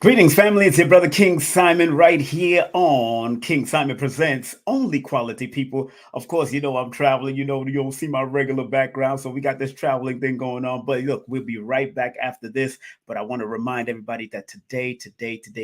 Greetings, family. It's your brother King Simon right here on King Simon Presents Only Quality People. Of course, you know I'm traveling. You don't see my regular background, so we got this traveling thing going on. But look, we'll be right back after this. But I want to remind everybody that today,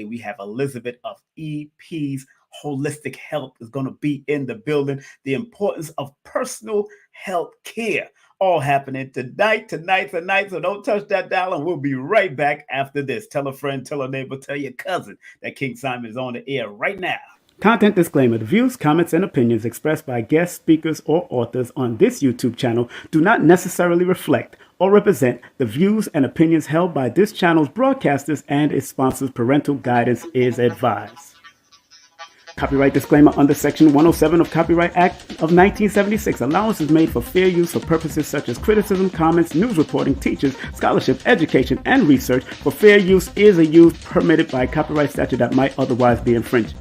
we have Elizabeth of EP's Holistic Health is going to be in the building. The importance of personal health care. All happening tonight. So don't touch that dial, and we'll be right back after this. Tell a friend, tell a neighbor, tell your cousin that King Simon is on the air right now. Content disclaimer. The views, comments, and opinions expressed by guest speakers or authors on this YouTube channel do not necessarily reflect or represent the views and opinions held by this channel's broadcasters and its sponsors. Parental guidance is advised. Copyright disclaimer under Section 107 of Copyright Act of 1976. Allowance is made for fair use for purposes such as criticism, comments, news reporting, teachers, scholarship, education, and research. For fair use is a use permitted by copyright statute that might otherwise be infringed.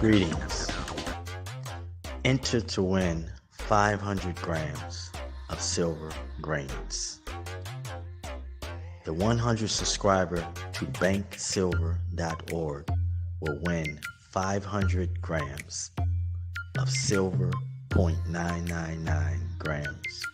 Greetings. Enter to win 500 grams of silver grains. The 100 subscriber to banksilver.org will win 500 grams of silver, 0.999 grams.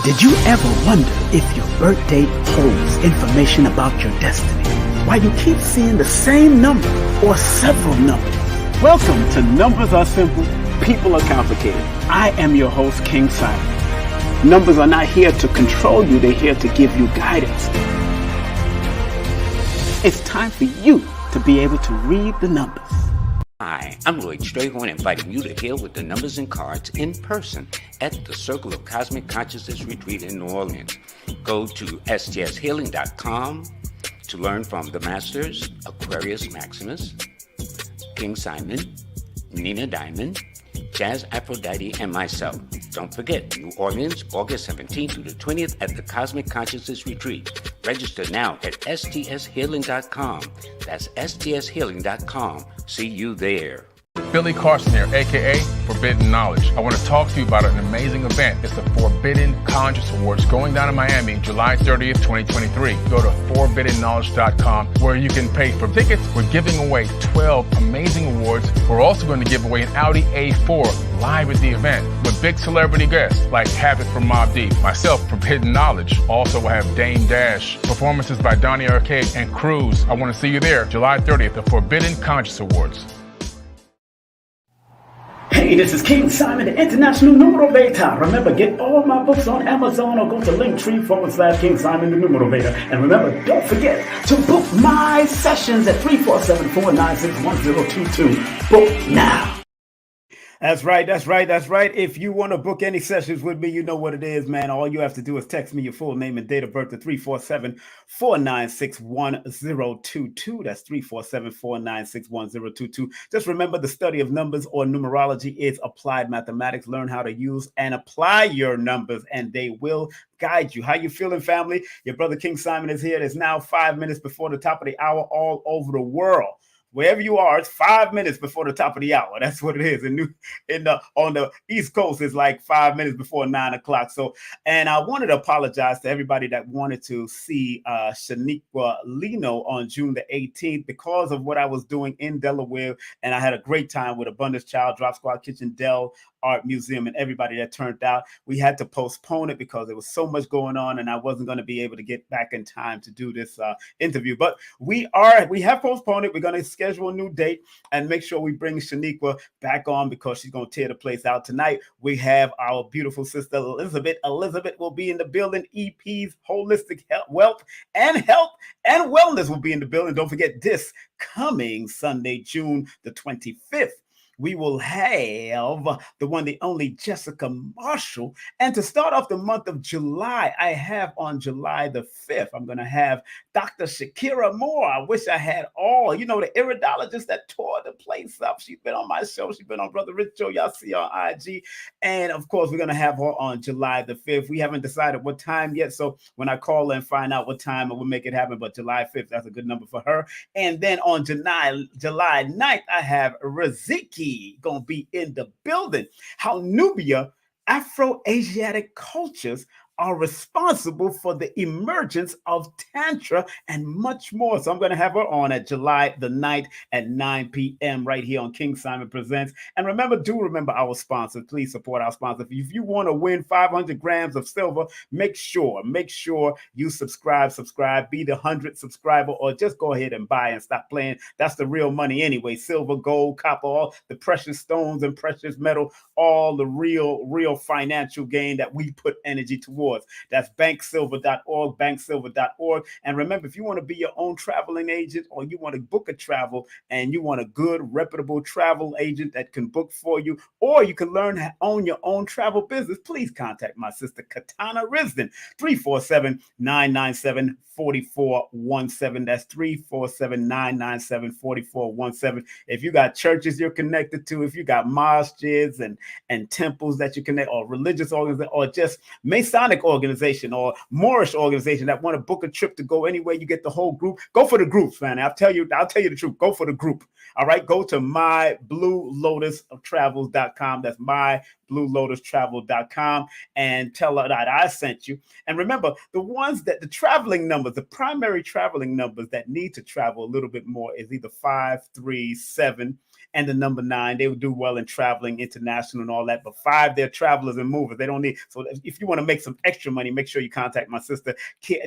Did you ever wonder if your birth date holds information about your destiny? Why you keep seeing the same number or several numbers? Welcome to Numbers Are Simple, People Are Complicated. I am your host, King Simon. Numbers are not here to control you, they're here to give you guidance. It's time for you to be able to read the numbers. Hi, I'm Lloyd Strayhorn, inviting you to heal with the numbers and cards in person at the Circle of Cosmic Consciousness Retreat in New Orleans. Go to stshealing.com to learn from the Masters, Aquarius Maximus, King Simon, Nina Diamond, Jazz Aphrodite, and myself. Don't forget, New Orleans, August 17th through the 20th at the Cosmic Consciousness Retreat. Register now at stshealing.com. That's stshealing.com. See you there. Billy Carson here, aka Forbidden Knowledge. I want to talk to you about an amazing event. It's the Forbidden Conscious Awards going down in Miami, July 30th, 2023. Go to forbiddenknowledge.com where you can pay for tickets. We're giving away 12 amazing awards. We're also going to give away an Audi A4 live at the event with big celebrity guests like Havoc from Mobb Deep, myself, Forbidden Knowledge. Also, we'll have Dame Dash, performances by Donnie Arcade and Cruz. I want to see you there, July 30th, the Forbidden Conscious Awards. Hey, Hey, this is King Simon, the International Numerovator. Remember, get all my books on Amazon or go to linktr.ee/King Simon, the Numerovator. And remember, don't forget to book my sessions at 347-496-1022. Book now. That's right. That's right. That's right. If you want to book any sessions with me, you know what it is, man. All you have to do is text me your full name and date of birth to 347-496-1022. That's 347-496-1022. Just remember, the study of numbers or numerology is applied mathematics. Learn how to use and apply your numbers, and they will guide you. How you feeling, family? Your brother King Simon is here. It's now 5 minutes before the top of the hour all over the world. Wherever you are, it's 5 minutes before the top of the hour. That's what it is. On the East Coast, it's like 5 minutes before 9 o'clock. So, and I wanted to apologize to everybody that wanted to see Shaniqua Lino on June the 18th because of what I was doing in Delaware. And I had a great time with Abundance Child, Drop Squad Kitchen, Dell Art Museum, and everybody that turned out. We had to postpone it because there was so much going on and I wasn't going to be able to get back in time to do this interview. But we have postponed it. We're going to schedule a new date and make sure we bring Shaniqua back on because she's going to tear the place out tonight. We have our beautiful sister Elizabeth. Elizabeth will be in the building. EP's Holistic Health and Wellness will be in the building. Don't forget, this coming Sunday, June the 25th. We will have the one, the only Jessica Marshall. And to start off the month of July, I have on July the 5th, I'm going to have Dr. Shakira Moore. I wish I had all, the iridologist that tore the place up. She's been on my show. She's been on Brother Rich Show. Y'all see her on IG. And of course, we're going to have her on July the 5th. We haven't decided what time yet. So when I call and find out what time, we'll make it happen. But July 5th, that's a good number for her. And then on July 9th, I have Raziki gonna be in the building. How Nubia, Afro-Asiatic cultures are responsible for the emergence of Tantra and much more. So I'm going to have her on at July the 9th at 9 p.m. right here on King Simon Presents. And remember our sponsors. Please support our sponsors. If you want to win 500 grams of silver, make sure you subscribe, be the 100th subscriber, or just go ahead and buy and stop playing. That's the real money anyway. Silver, gold, copper, all the precious stones and precious metal, all the real financial gain that we put energy towards. That's banksilver.org. And remember, if you want to be your own traveling agent or you want to book a travel and you want a good, reputable travel agent that can book for you, or you can learn to own your own travel business, please contact my sister Katana Risden, 347-997-4417. That's 347-997-4417. If you got churches you're connected to, if you got mosques and temples that you connect, or religious organizations, or just Masonic organization or Moorish organization that want to book a trip to go anywhere, you get the whole group. Go for the groups, man. I'll tell you the truth. Go for the group. All right. Go to mybluelotustravel.com. That's mybluelotustravel.com and tell her that I sent you. And remember, the traveling numbers, the primary traveling numbers that need to travel a little bit more is either 5, 3, 7, and the number 9. They would do well in traveling international and all that. But 5, they're travelers and movers. They don't need. So if you want to make some extra money, make sure you contact my sister.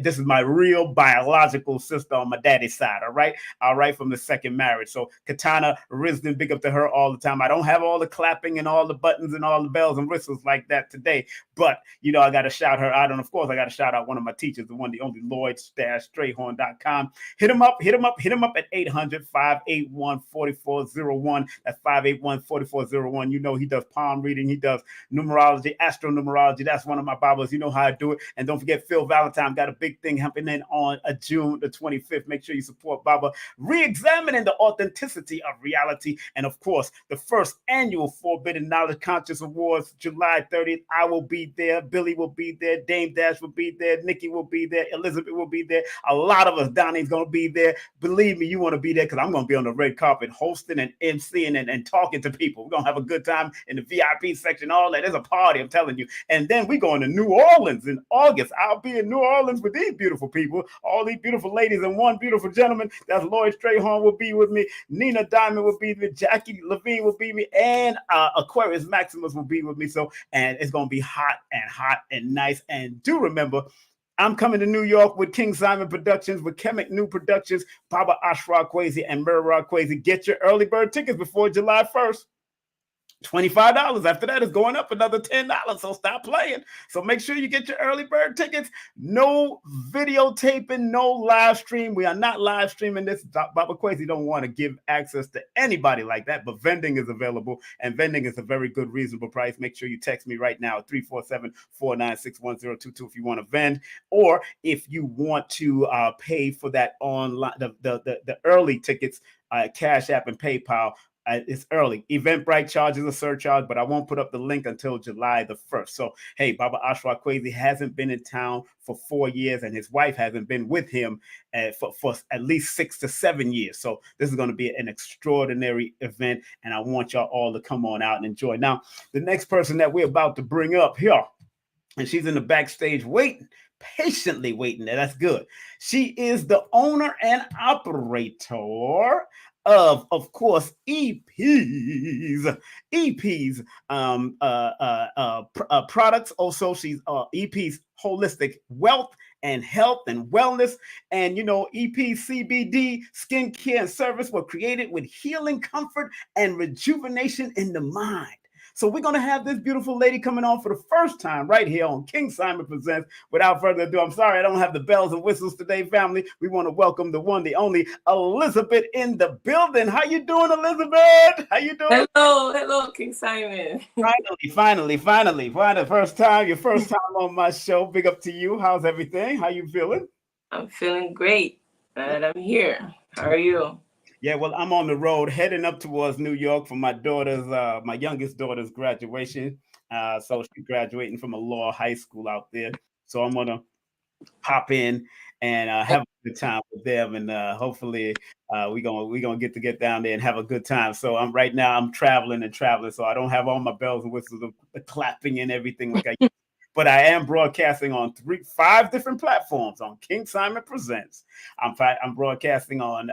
This is my real biological sister on my daddy's side. All right, from the second marriage. So Katana Risden, big up to her all the time. I don't have all the clapping and all the buttons and all the bells and whistles like that today, but I got to shout her out. And of course, I got to shout out one of my teachers, the one, the only Lloyd-Strayhorn.com. Hit him up at 800-581-4401. That's 581-4401. He does palm reading. He does numerology, astronumerology. That's one of my Bibles. You know how I do it. And don't forget, Phil Valentine got a big thing happening on June the 25th. Make sure you support Baba, re-examining the authenticity of reality. And of course, the first annual Forbidden Knowledge Conscious Awards, July 30th. I will be there. Billy will be there. Dame Dash will be there. Nikki will be there. Elizabeth will be there. A lot of us, Donnie's going to be there. Believe me, you want to be there because I'm going to be on the red carpet hosting and emceeing and talking to people. We're going to have a good time in the VIP section, all that. There's a party, I'm telling you. And then we're going to New Orleans in August. I'll be in New Orleans with these beautiful people, all these beautiful ladies and one beautiful gentleman. That's Lloyd Strayhorn will be with me. Nina Diamond will be with me. Jackie Levine will be with me. And Aquarius Maximus will be with me. So, and it's going to be hot and nice. And do remember, I'm coming to New York with King Simon Productions, with Kemet New Productions, Baba Ashra Kwesi, and Murra Kwesi. Get your early bird tickets before July 1st. $25. After that, it's going up another $10. So stop playing. So make sure you get your early bird tickets. No videotaping, no live stream. We are not live streaming this. Baba Kwesi don't want to give access to anybody like that, but vending is available, and vending is a very good, reasonable price. Make sure you text me right now at 347-496-1022 if you want to vend, or if you want to pay for that online, the early tickets, Cash App and PayPal. It's early. Eventbrite charges a surcharge, but I won't put up the link until July the 1st. So, hey, Baba Ashra Kwesi hasn't been in town for 4 years, and his wife hasn't been with him for at least 6 to 7 years. So this is going to be an extraordinary event, and I want y'all all to come on out and enjoy. Now, the next person that we're about to bring up here, and she's in the backstage waiting, patiently waiting. That's good. She is the owner and operator of course, EP's products. Also, she's EP's holistic wealth and health and wellness. And, you know, EP CBD skincare and service were created with healing, comfort, and rejuvenation in the mind. So we're going to have this beautiful lady coming on for the first time right here on King Simon Presents. Without further ado, I'm sorry I don't have the bells and whistles today, family. We want to welcome the one, the only Elizabeth in the building. How you doing, Elizabeth? How you doing? Hello, King Simon. Finally. The first time, your first time on my show. Big up to you. How's everything? How you feeling? I'm feeling great. And I'm here. How are you? Yeah, well, I'm on the road heading up towards New York for my daughter's, my youngest daughter's graduation. So she's graduating from a law high school out there. So I'm gonna pop in and have a good time with them, and hopefully we're gonna get down there and have a good time. So right now I'm traveling, so I don't have all my bells and whistles, the clapping and everything like I. But I am broadcasting on 5 different platforms on King Simon Presents. I'm broadcasting on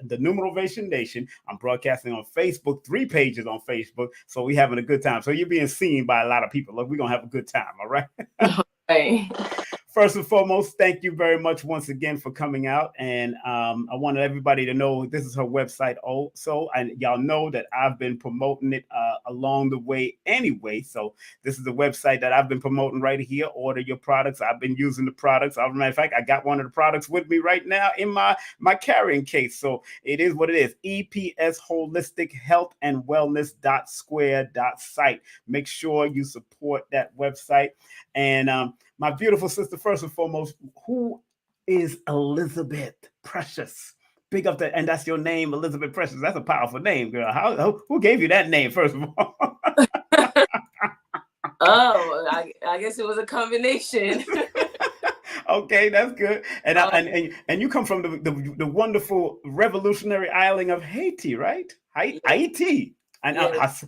the Numerovation Nation. I'm broadcasting on Facebook, 3 pages on Facebook. So we're having a good time. So you're being seen by a lot of people. Look, we're going to have a good time, all right? Hey. First and foremost, thank you very much once again for coming out. And I wanted everybody to know this is her website also. And y'all know that I've been promoting it along the way anyway. So this is the website that I've been promoting right here. Order your products. I've been using the products. As a matter of fact, I got one of the products with me right now in my carrying case. So it is what it is. EPS Holistic Health and Wellness .square.site. Make sure you support that website. And my beautiful sister, first and foremost, who is Elizabeth Precious? Big up that, and that's your name, Elizabeth Precious. That's a powerful name, girl. Who gave you that name, first of all? I guess it was a combination. Okay, that's good. And you come from the wonderful revolutionary island of Haiti, right? Haiti. And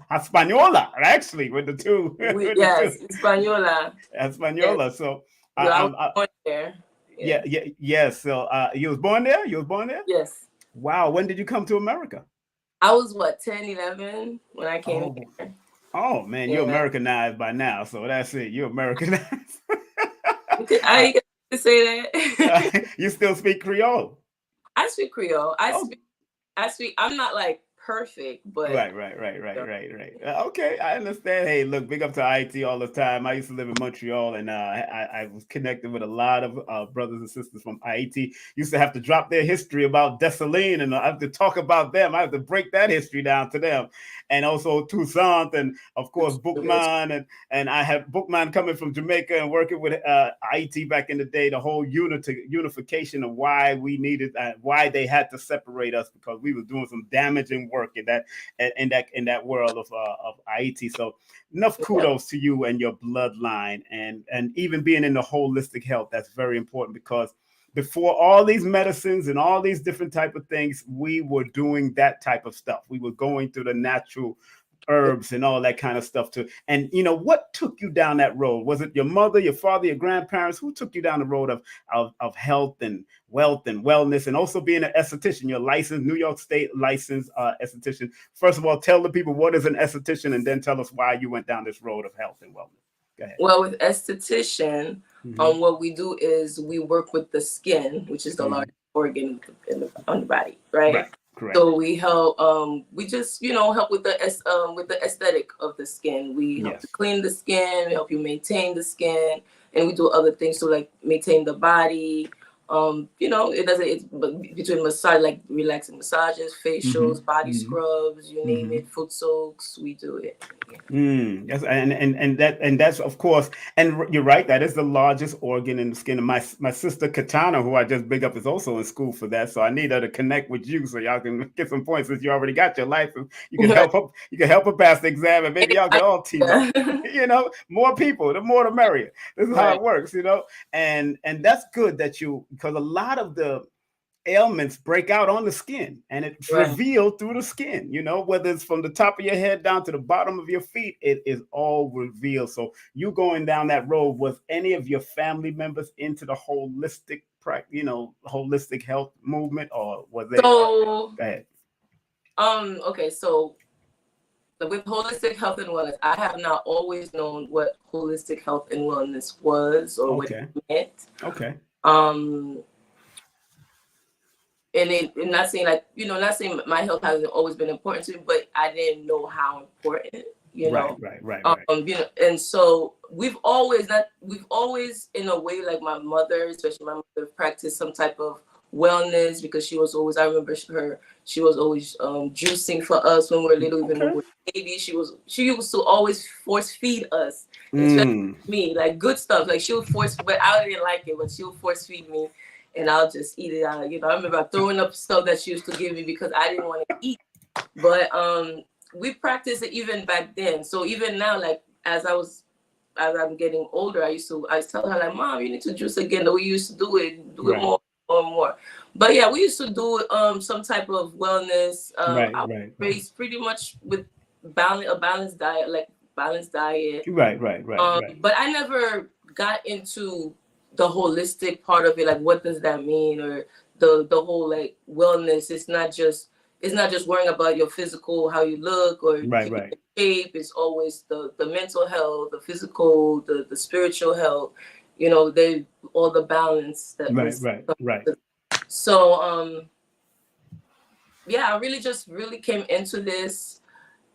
Hispaniola, actually, with the two. Yes, Hispaniola. Hispaniola. Yes. So I was born there. Yes. So you was born there? Yes. Wow. When did you come to America? I was 10, 11 when I came here. Oh man, you're Americanized by now. So that's it. You're Americanized. I get to say that. You still speak Creole? I speak Creole. I speak. I'm not like perfect, but right. Okay, I understand. Hey, look, big up to IT all the time. I used to live in Montreal, and I was connected with a lot of brothers and sisters from IT. Used to have to drop their history about Dessalines, and I have to talk about them. I have to break that history down to them, and also Toussaint, and of course Bookman, and I had Bookman coming from Jamaica and working with IT back in the day. The whole unification of why we needed, why they had to separate us, because we were doing some damaging work in that world of IT. So enough kudos to you and your bloodline, and even being in the holistic health. That's very important, because before all these medicines and all these different type of things, we were doing that type of stuff. We were going through the natural herbs and all that kind of stuff too. And you know, what took you down that road? Was it your mother, your father, your grandparents? Who took you down the road of health and wealth and wellness, and also being an esthetician? You're licensed, New York State licensed esthetician. First of all, tell the people what is an esthetician, and then tell us why you went down this road of health and wellness. Go ahead. Well, with esthetician, what we do is we work with the skin, which is the largest organ on the body, right? Correct. So we help. We just help with the aesthetic of the skin. We help to clean the skin. We help you maintain the skin, and we do other things to like maintain the body. It doesn't. It's between massage, like relaxing massages, facials, body scrubs, you name it, foot soaks. We do it. Yes, and that's of course, and you're right. That is the largest organ in the skin. And my sister Katana, who I just big up, is also in school for that. So I need her to connect with you so y'all can get some points. Since you already got your license, you can help her. You can help her pass the exam, and maybe y'all can all team up. More people, the more the merrier. This is how it works. And that's good that because a lot of the ailments break out on the skin and it's revealed through the skin, whether it's from the top of your head down to the bottom of your feet, it is all revealed. So you going down that road, was any of your family members into the holistic holistic health movement, or was they go ahead? Okay, so with holistic health and wellness, I have not always known what holistic health and wellness was or what it meant. Okay. And not saying not saying my health hasn't always been important to me, but I didn't know how important, Right. And so we've always in a way, like my mother, especially my mother, practiced some type of wellness because she was always, I remember she was always juicing for us when we were little, even when we were babies. She used to always force feed us, especially me, like good stuff. Like she would force, but I didn't like it, but she would force feed me. And I'll just eat it out. I remember throwing up stuff that she used to give me because I didn't want to eat. But we practiced it even back then. So even now, like as I'm getting older, I tell her like, Mom, you need to juice again. The way you used to do it more and more. But yeah, we used to do some type of wellness. I raised pretty much with a balanced diet, like balanced diet. Right. But I never got into the holistic part of it, like what does that mean, or the whole like wellness. It's not just worrying about your physical, how you look, or shape. It's always the mental health, the physical, the spiritual health. They all the balance that right. So I really came into this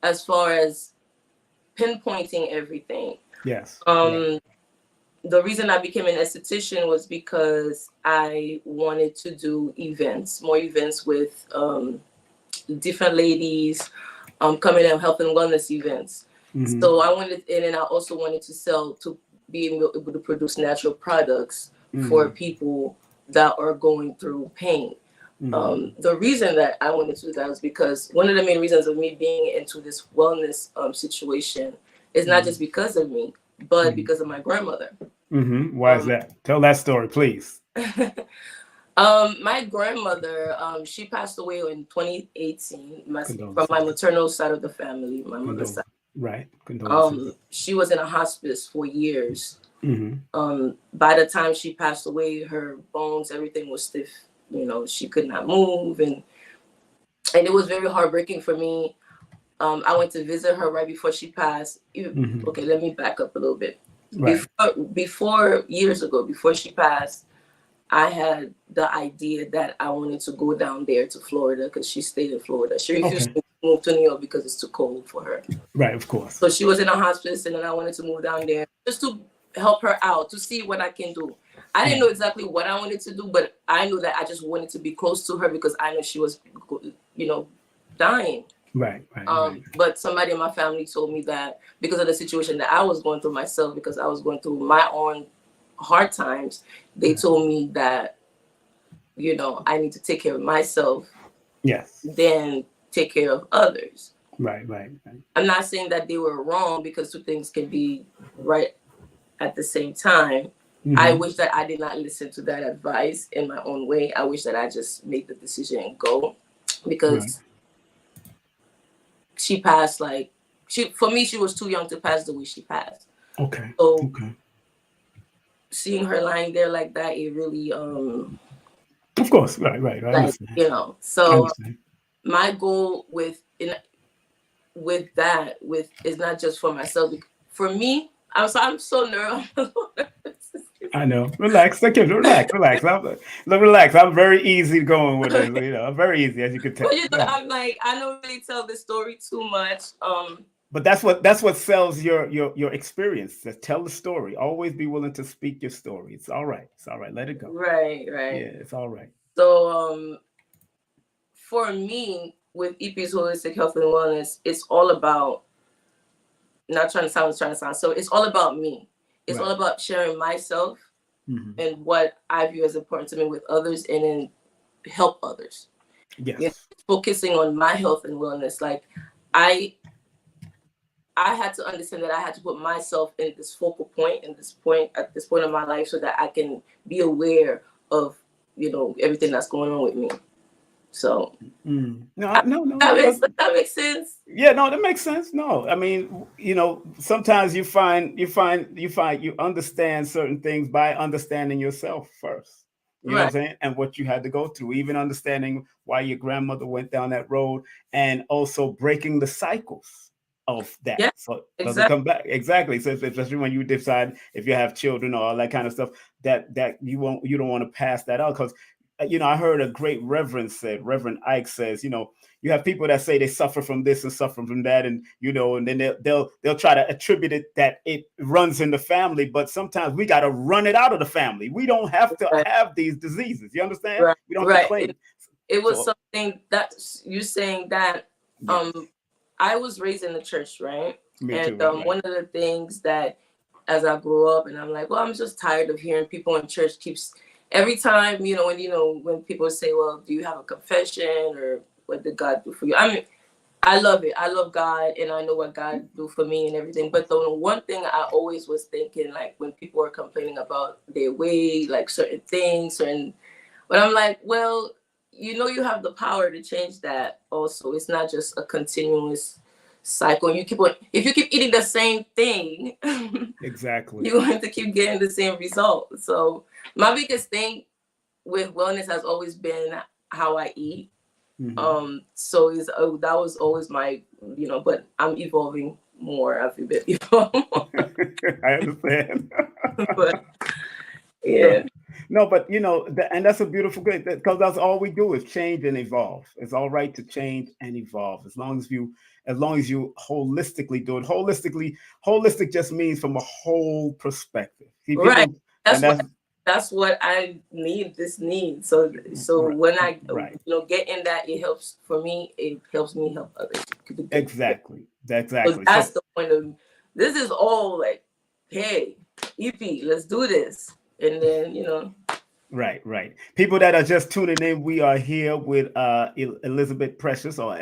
as far as pinpointing everything. Yes. The reason I became an esthetician was because I wanted to do more events with different ladies coming in health and wellness events. So I wanted, and then I also wanted to be able to produce natural products for people that are going through pain. The reason that I wanted to do that was because one of the main reasons of me being into this wellness situation is not just because of me, but because of my grandmother. Why is that? Tell that story, please. My grandmother, she passed away in 2018 from my maternal side of the family, my mother's side. Right. She was in a hospice for years. By the time she passed away, her bones, everything was stiff. She could not move, and it was very heartbreaking for me. I went to visit her right before she passed. Okay, let me back up a little bit. Right. Before years ago, before she passed, I had the idea that I wanted to go down there to Florida because she stayed in Florida. She refused to move to New York because it's too cold for her. Right, of course. So she was in a hospice, and then I wanted to move down there just to help her out, to see what I can do. I didn't know exactly what I wanted to do, but I knew that I just wanted to be close to her because I know she was, dying. Right. But somebody in my family told me that because of the situation that I was going through myself, because I was going through my own hard times, they told me that, I need to take care of myself. Yes. Then take care of others. Right. I'm not saying that they were wrong because two things can be right at the same time. I wish that I did not listen to that advice in my own way. I wish that I just made the decision and go because she passed for me, she was too young to pass the way she passed. Okay. So seeing her lying there like that, it really of course, right. So my goal with that is not just for myself. For me, I'm so nervous. I know. Relax. Okay, relax. Relax. I'm very easy going with this. I'm very easy, as you can tell. Well, I'm like, I don't really tell the story too much. But that's what sells your experience. Just tell the story. Always be willing to speak your story. It's all right. It's all right. Let it go. Right. Yeah, it's all right. So, for me, with EP's Holistic Health and Wellness, it's all about, not trying to sound. So it's all about me. It's all about sharing myself and what I view as important to me with others, and then help others. Yes. Focusing on my health and wellness. Like I had to understand that I had to put myself in this focal point, at this point of my life, so that I can be aware of, everything that's going on with me. So No. That makes sense. Yeah, no, that makes sense. No, I mean, sometimes you understand certain things by understanding yourself first. You know what I'm saying? And what you had to go through, even understanding why your grandmother went down that road, and also breaking the cycles of that. Yeah, so exactly. doesn't come back. Exactly. So especially when you decide if you have children or all that kind of stuff, that you don't want to pass that out, because I heard a great Reverend Ike says, you have people that say they suffer from this and suffer from that, and and then they'll try to attribute it that it runs in the family, but sometimes we got to run it out of the family. We don't have to have these diseases. You understand? Right. We don't have to claim it was something that you saying that I was raised in the church, right? Me too, one of the things that, as I grew up, and I'm like, well, I'm just tired of hearing people in church every time, when people say, well, do you have a confession, or what did God do for you? I mean, I love it. I love God, and I know what God do for me and everything. But the one thing I always was thinking, like when people are complaining about their weight, like certain things, but I'm like, well, you have the power to change that also. It's not just a continuous cycle. If you keep eating the same thing, exactly, you're going to keep getting the same result. So my biggest thing with wellness has always been how I eat. So that was always my, but I'm evolving more. I feel bit evolved more. I understand. But yeah. No, but and that's a beautiful thing, because that's all we do is change and evolve. It's all right to change and evolve, as long as you holistically do it. Holistic just means from a whole perspective. See, right. People, that's what I need. So when I get in that, it helps for me. It helps me help others. Exactly. So that's the point of this. Is all like, hey, EP, let's do this. And then, Right. People that are just tuning in, we are here with Elizabeth Precious, or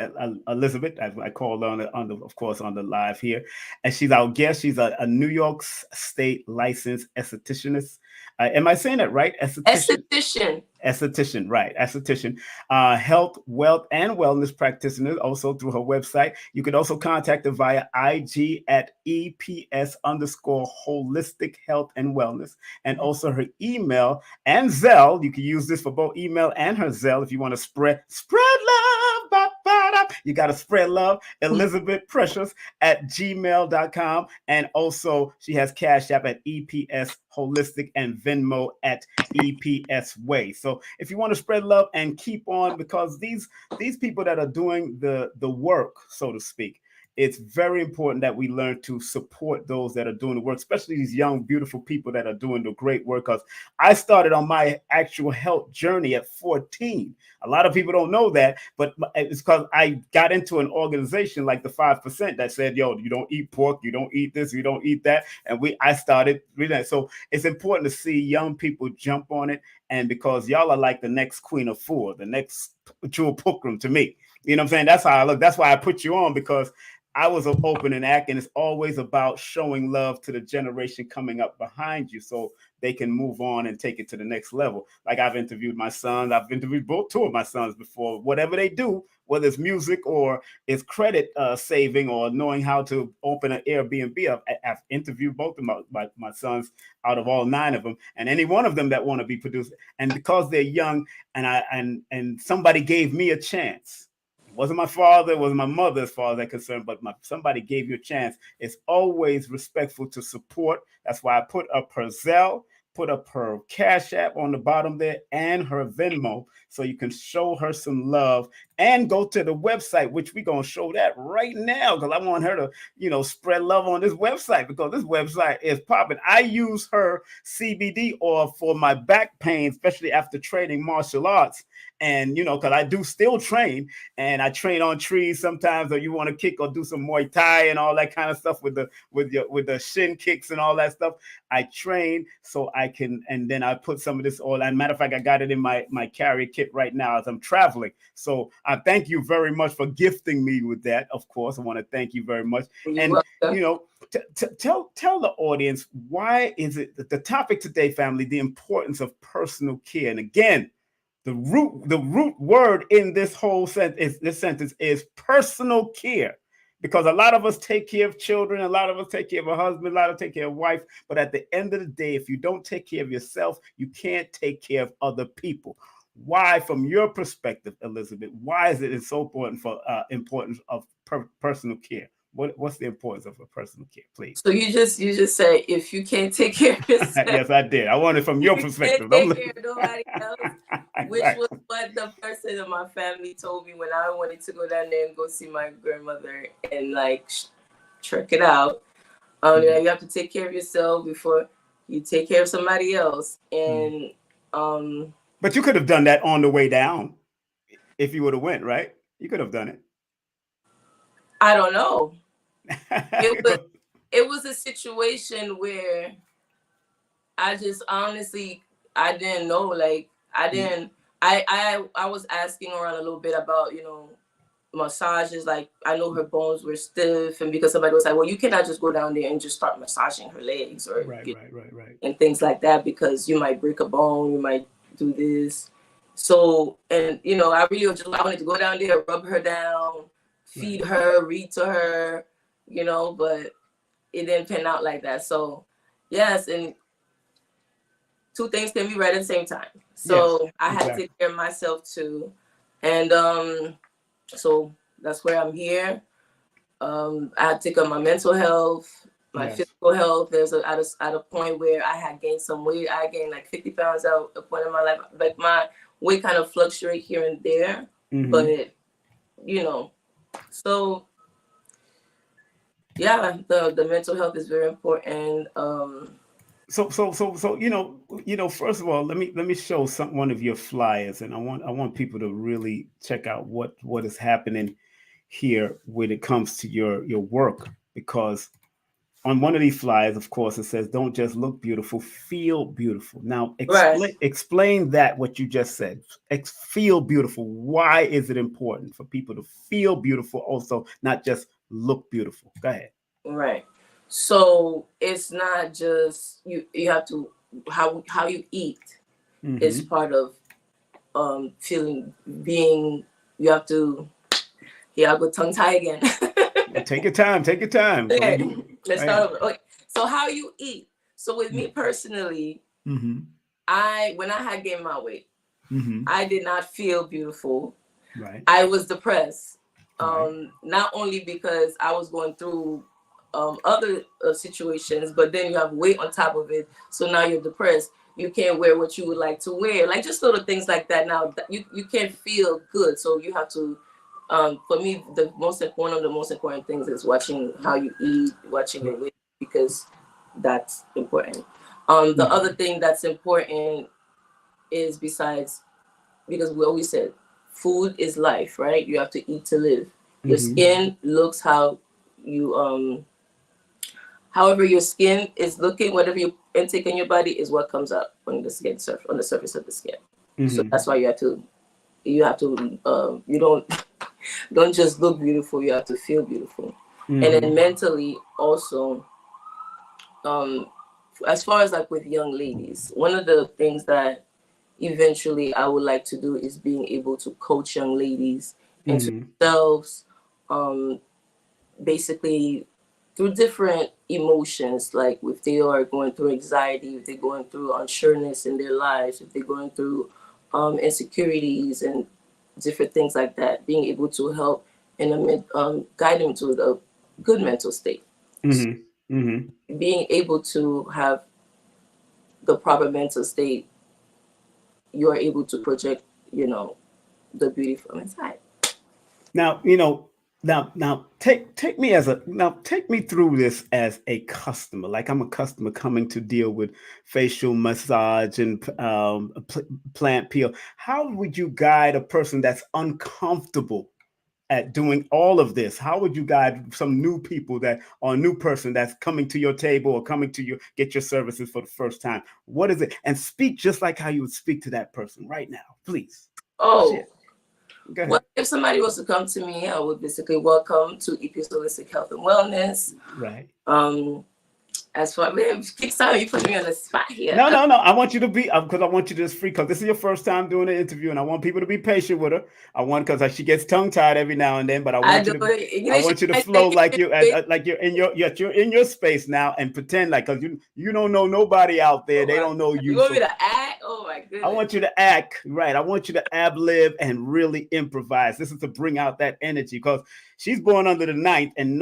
Elizabeth, as I call her of course, on the live here. And she's our guest. She's a New York State licensed estheticianist. Am I saying that right? Esthetician, right. Esthetician. Health, wealth, and wellness practitioner, also through her website. You can also contact her via IG at EPS_holistic health and wellness. And also her email and Zelle. You can use this for both email and her Zelle if you want to spread love. You got to spread love. Elizabeth Precious at gmail.com. And also she has Cash App at EPS Holistic and Venmo at EPS Way. So if you want to spread love and keep on, because these people that are doing the work, so to speak, it's very important that we learn to support those that are doing the work, especially these young, beautiful people that are doing the great work. Because I started on my actual health journey at 14. A lot of people don't know that, but it's because I got into an organization like the 5% that said, yo, you don't eat pork, you don't eat this, you don't eat that. And I started reading that. So it's important to see young people jump on it. And because y'all are like the next Queen of Four, the next Jewel Pukram to me. You know what I'm saying? That's how I look. That's why I put you on, because I was an open and act, and it's always about showing love to the generation coming up behind you, so they can move on and take it to the next level. Like I've interviewed my sons. I've interviewed two of my sons before. Whatever they do, whether it's music or it's credit saving or knowing how to open an Airbnb, I've interviewed both of my sons out of all 9 of them, and any one of them that want to be produced. And because they're young, and somebody gave me a chance. It wasn't my father, it wasn't my mother as far as I'm concerned, but somebody gave you a chance. It's always respectful to support. That's why I put up her Zelle, put up her Cash App on the bottom there and her Venmo, so you can show her some love and go to the website, which we're going to show that right now, because I want her to, you know, spread love on this website, because this website is popping. I use her CBD oil for my back pain, especially after training martial arts. And, you know, because I do still train, and I train on trees sometimes, or you want to kick or do some Muay Thai and all that kind of stuff with the shin kicks and all that stuff. I train so I can, and then I put some of this oil. And matter of fact, I got it in my carrier kit right now as I'm traveling. So I thank you very much for gifting me with that. Of course, I want to thank you very much. And, you know, tell the audience, why is it that the topic today, family, the importance of personal care? And again, the root word in this whole sentence is personal care, because a lot of us take care of children, a lot of us take care of a husband, a lot of us take care of a wife. But at the end of the day, if you don't take care of yourself, you can't take care of other people. Why, from your perspective, Elizabeth, why is it so important for importance of personal care? What's the importance of a personal care, please? So you just say, if you can't take care of yourself. Yes, I did. I want it from your perspective. Can't take care of nobody else, which right. was what the person in my family told me when I wanted to go down there and go see my grandmother and like check it out. You have to take care of yourself before you take care of somebody else. And but you could have done that on the way down if you would have went, right? You could have done it. I don't know. It was a situation where I just honestly, I didn't know. Like I was asking around a little bit about, you know, massages. Like I know her bones were stiff, and because somebody was like, well, you cannot just go down there and just start massaging her legs or right. and things like that, because you might break a bone, you might do this. So, and you know, I wanted to go down there, rub her down, feed her, read to her, you know, but it didn't pan out like that. So yes, and two things can be right at the same time. So yes, I had to take care of myself too. And so that's where I'm here. I had to take care of my mental health, my physical health. There's at a point where I had gained some weight. I gained like 50 pounds at a point in my life. Like my weight kind of fluctuate here and there, but you know, so yeah, the mental health is very important. So you know, first of all, let me show one of your flyers, and I want people to really check out what is happening here when it comes to your work, because on one of these flyers, of course, it says, "Don't just look beautiful, feel beautiful." Now, explain that, what you just said. Feel beautiful. Why is it important for people to feel beautiful, also, not just look beautiful? Go ahead. Right. So it's not just you have to how you eat is part of being. You have to. Here I go tongue tie again. Take your time. Okay. Let's start over. Okay. So how you eat. So with me personally, when I had gained my weight, I did not feel beautiful. Right. I was depressed. Not only because I was going through other situations, but then you have weight on top of it. So now you're depressed. You can't wear what you would like to wear. Like just little things like that. Now you can't feel good. So you have to, for me, one of the most important things is watching how you eat, watching your weight, because that's important. The other thing that's important is, besides, because we always said food is life, right? You have to eat to live. Your skin looks how you however your skin is looking, whatever you intake in your body is what comes up on the surface of the skin. So that's why you have to you don't just look beautiful, you have to feel beautiful. And then mentally also, as far as like with young ladies, one of the things that eventually I would like to do is being able to coach young ladies into themselves, basically through different emotions, like if they are going through anxiety, if they're going through unsureness in their lives, if they're going through insecurities and different things like that, being able to help and guide them to a good mental state. So being able to have the proper mental state, you are able to project, you know, the beauty from inside. Now, now take me take me through this as a customer. Like I'm a customer coming to deal with facial massage and plant peel. How would you guide a person that's uncomfortable at doing all of this? How would you guide some new people that, or a new person that's coming to your table or coming to you get your services for the first time? What is it? And speak just like how you would speak to that person right now, please. Oh, Shit. Go ahead. well, if somebody was to come to me, I would basically welcome to EP's Holistic Health and Wellness. Right. As for Kickstarter, you put me on the spot here. No. I want you to be, because I want you to just free, because this is your first time doing an interview, and I want people to be patient with her. I want, because she gets tongue tied every now and then, but I want you to flow like you're in your space now, and pretend like, because you don't know nobody out there. They don't know you. You want me to act? Oh my goodness. I want you to act right. I want you to ad-lib and really improvise. This is to bring out that energy, because she's born under the 9th, and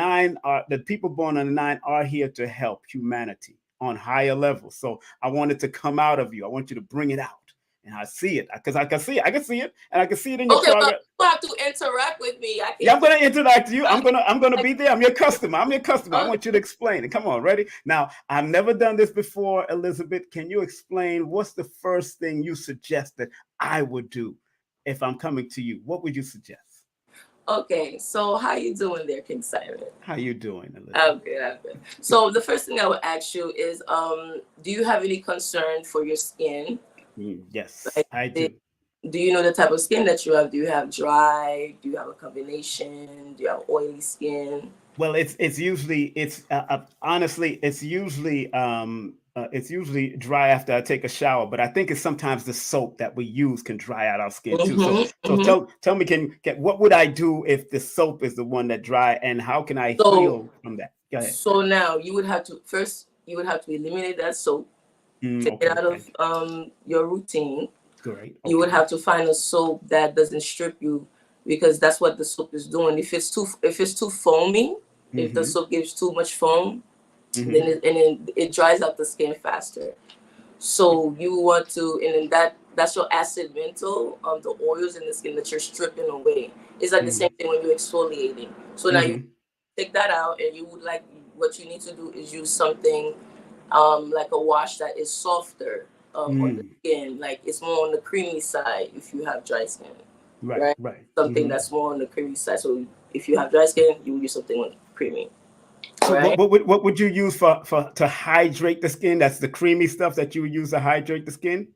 the people born under 9 are here to help humanity on higher levels. So I want it to come out of you. I want you to bring it out. And I see it, because I can see it, and I can see it in your progress. Well, you have to interact with me. I'm going to interact with you. I'm going to be there. I'm your customer. I want you to explain it. Come on, ready? Now, I've never done this before, Elizabeth. Can you explain what's the first thing you suggest that I would do if I'm coming to you? What would you suggest? Okay, so how you doing there, King Simon? How you doing, Elizabeth? I'm good. So the first thing I would ask you is, do you have any concern for your skin? Yes, like, I do. Do you know the type of skin that you have? Do you have dry? Do you have a combination? Do you have oily skin? Well, honestly, it's usually dry after I take a shower, but I think it's sometimes the soap that we use can dry out our skin too. So tell me, what would I do if the soap is the one that dry, and how can I heal from that? Go ahead. So now you would have to eliminate that soap, take it out of your routine. Great. You would have to find a soap that doesn't strip you, because that's what the soap is doing. If it's too foamy, if the soap gives too much foam, then it dries out the skin faster. So you want to, and then that's your acid mantle, the oils in the skin that you're stripping away. It's like the same thing when you're exfoliating. So now you take that out, and what you need to do is use something like a wash that is softer on the skin, like it's more on the creamy side if you have dry skin. Right. Something that's more on the creamy side. So if you have dry skin, you use something with creamy. So what would you use to hydrate the skin? That's the creamy stuff that you would use to hydrate the skin?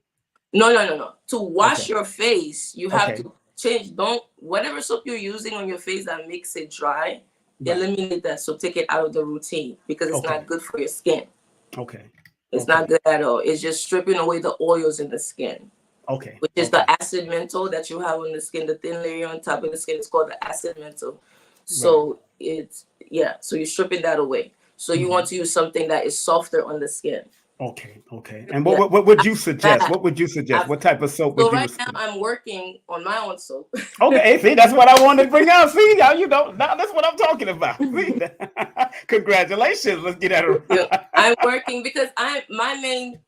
No. To wash your face, you have to change. Whatever soap you're using on your face that makes it dry, eliminate that soap. Take it out of the routine, because it's not good for your skin. Okay. It's not good at all. It's just stripping away the oils in the skin. Okay. Which is the acid mantle that you have on the skin. The thin layer on top of the skin is called the acid mantle. So so you're stripping that away. So you want to use something that is softer on the skin. Okay. And what would you suggest? What would you suggest? What type of soap would you use? So right now I'm working on my own soap. Okay, see, that's what I wanted to bring out. See, now that's what I'm talking about. See? Congratulations. Let's get at it. I'm working because my main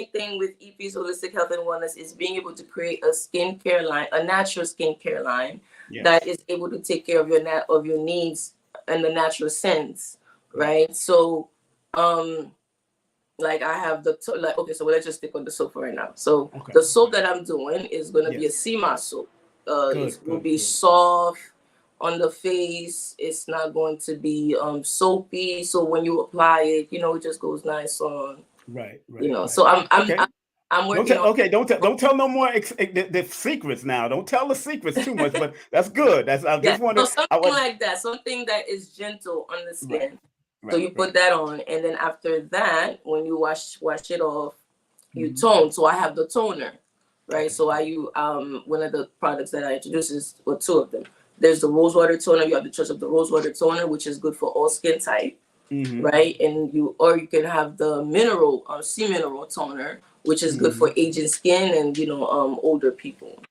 thing with EP's Holistic Health and Wellness is being able to create a skincare line, a natural skincare line that is able to take care of your needs in the natural sense, right? So, like I have so let's just stick on the soap for right now. So the soap that I'm doing is going to be a sea moss soap. It will be soft on the face. It's not going to be soapy. So when you apply it, it just goes nice on. Right. So I'm working. Don't tell no more the secrets now. Don't tell the secrets too much. But that's good. I just wanted something like that. Something that is gentle on the skin. So you put that on, and then after that, when you wash it off, you tone. So I have the toner, right? So I use one of the products that I introduce is two of them. There's the rosewater toner. You have the choice of the rosewater toner, which is good for all skin type, right? And you can have the sea mineral toner, which is good for aging skin and older people.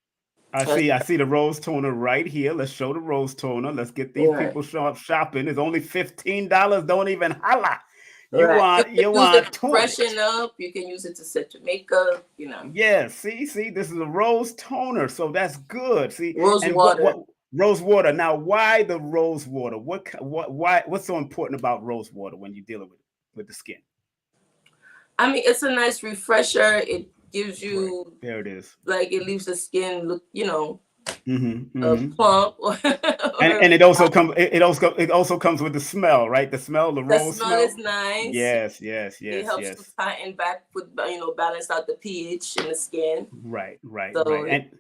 I see the rose toner right here. Let's show the rose toner. Let's get these people shopping. It's only $15. Don't even holla. You Right. want You you can use it want to tonic. freshen up. You can use it to set your makeup. Yeah, see, this is a rose toner, so that's good. See, Rose and water. what rose water? Now, why the rose water? What's so important about rose water when you're dealing with the skin? I mean, it's a nice refresher. It gives Right you, there, it is. like, it leaves the skin look, Mm-hmm. plump, or And it also comes it also comes with the smell, right? The smell, the the rose smell is smell. nice. It Yes, helps to yes. tighten back, balance out the pH in the skin. Right. So it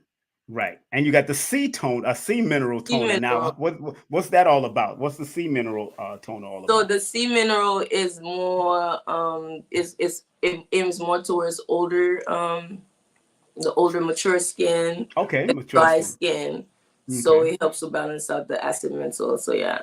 And you got the C tone, a C mineral toner. Now, mineral. what's that all about? What's the C mineral toner all So about? the C mineral is more it aims more towards the older mature skin, Okay, mature dry skin. skin. So Okay. it helps to balance out the acid mental. So yeah.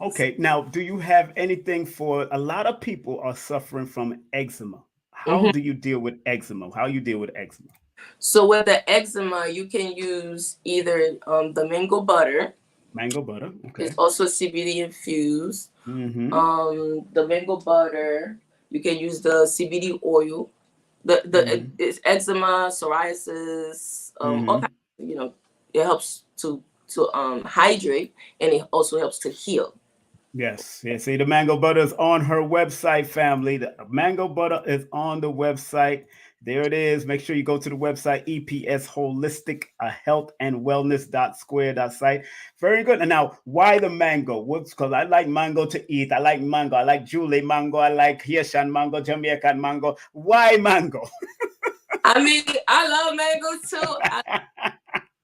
Okay. Now, do you have anything for a lot of people are suffering from eczema? How Mhm. do you deal with eczema? How you deal with eczema? So with the eczema, you can use either the mango butter. Mango butter. It's Okay. also CBD infused. Mm-hmm. The mango butter. You can use the CBD oil. Mm-hmm. It's eczema, psoriasis, all Mm-hmm. kinds. It helps to hydrate, and it also helps to heal. Yes. Yeah. See, the mango butter is on her website, family. The mango butter is on the website. There it is. Make sure you go to the website, EPS Holistic Health and Wellness .square.site. Very good. And now, why the mango? What's because I like mango to eat. I like mango. I like Julie mango. I like Haitian mango, Jamaican mango. Why mango? I mean, I love mangoes too.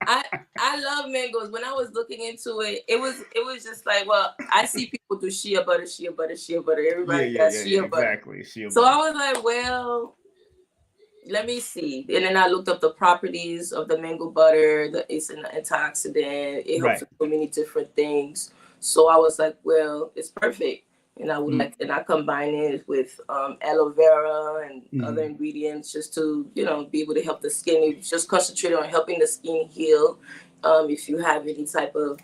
I love mangoes. When I was looking into it, it was just like, well, I see people do shea butter, shea butter, shea butter. Everybody got Yeah. shea butter. Exactly. Shea So I butter. was like, well, let me see. And then I looked up the properties of the mango butter. It's an antioxidant. It helps Right. with so many different things. So I was like, well, it's perfect. And I combine it with aloe vera and other Mm-hmm. ingredients just to, be able to help the skin. It's just concentrate on helping the skin heal. If you have any type of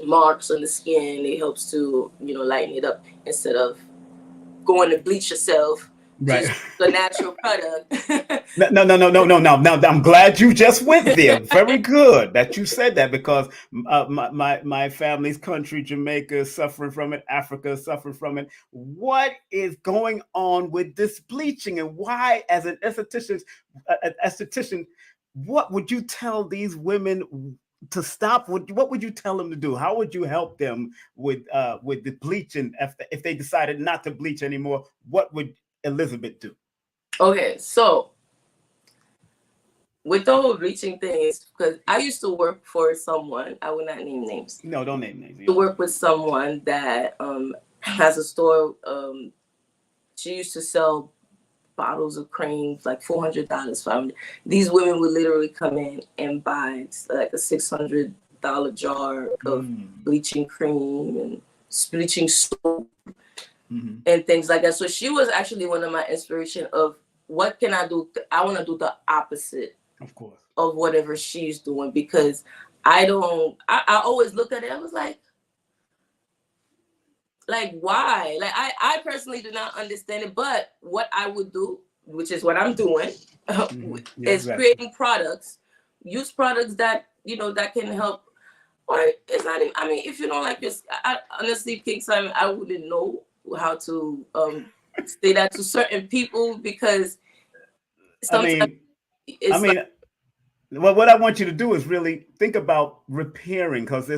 marks on the skin, it helps to, lighten it up instead of going to bleach yourself. Right. Just the natural product. No. Now, I'm glad you just went there. Very good that you said that because my family's country, Jamaica, is suffering from it. Africa is suffering from it. What is going on with this bleaching, and why, as an esthetician, what would you tell these women to stop? What would you tell them to do? How would you help them with the bleaching if they decided not to bleach anymore? What would Elizabeth do? Okay, so with the whole bleaching thing, is because I used to work for someone, I will not name names, No, don't name names. to work with someone that has a store. She used to sell bottles of creams, like $400 for them. These women would literally come in and buy like a $600 jar of bleaching cream and bleaching soap and things like that. So she was actually one of my inspiration of what can I do? I want to do the opposite, Of course. of whatever she's doing, because I always look at it. I was like why? Like I personally do not understand it. But what I would do, which is what I'm doing, is creating products, use products that that can help. Or it's not even, I mean, if you don't like this, honestly, King Simon, I wouldn't know how to say that to certain people, because sometimes it's like, Well, what I want you to do is really think about repairing, because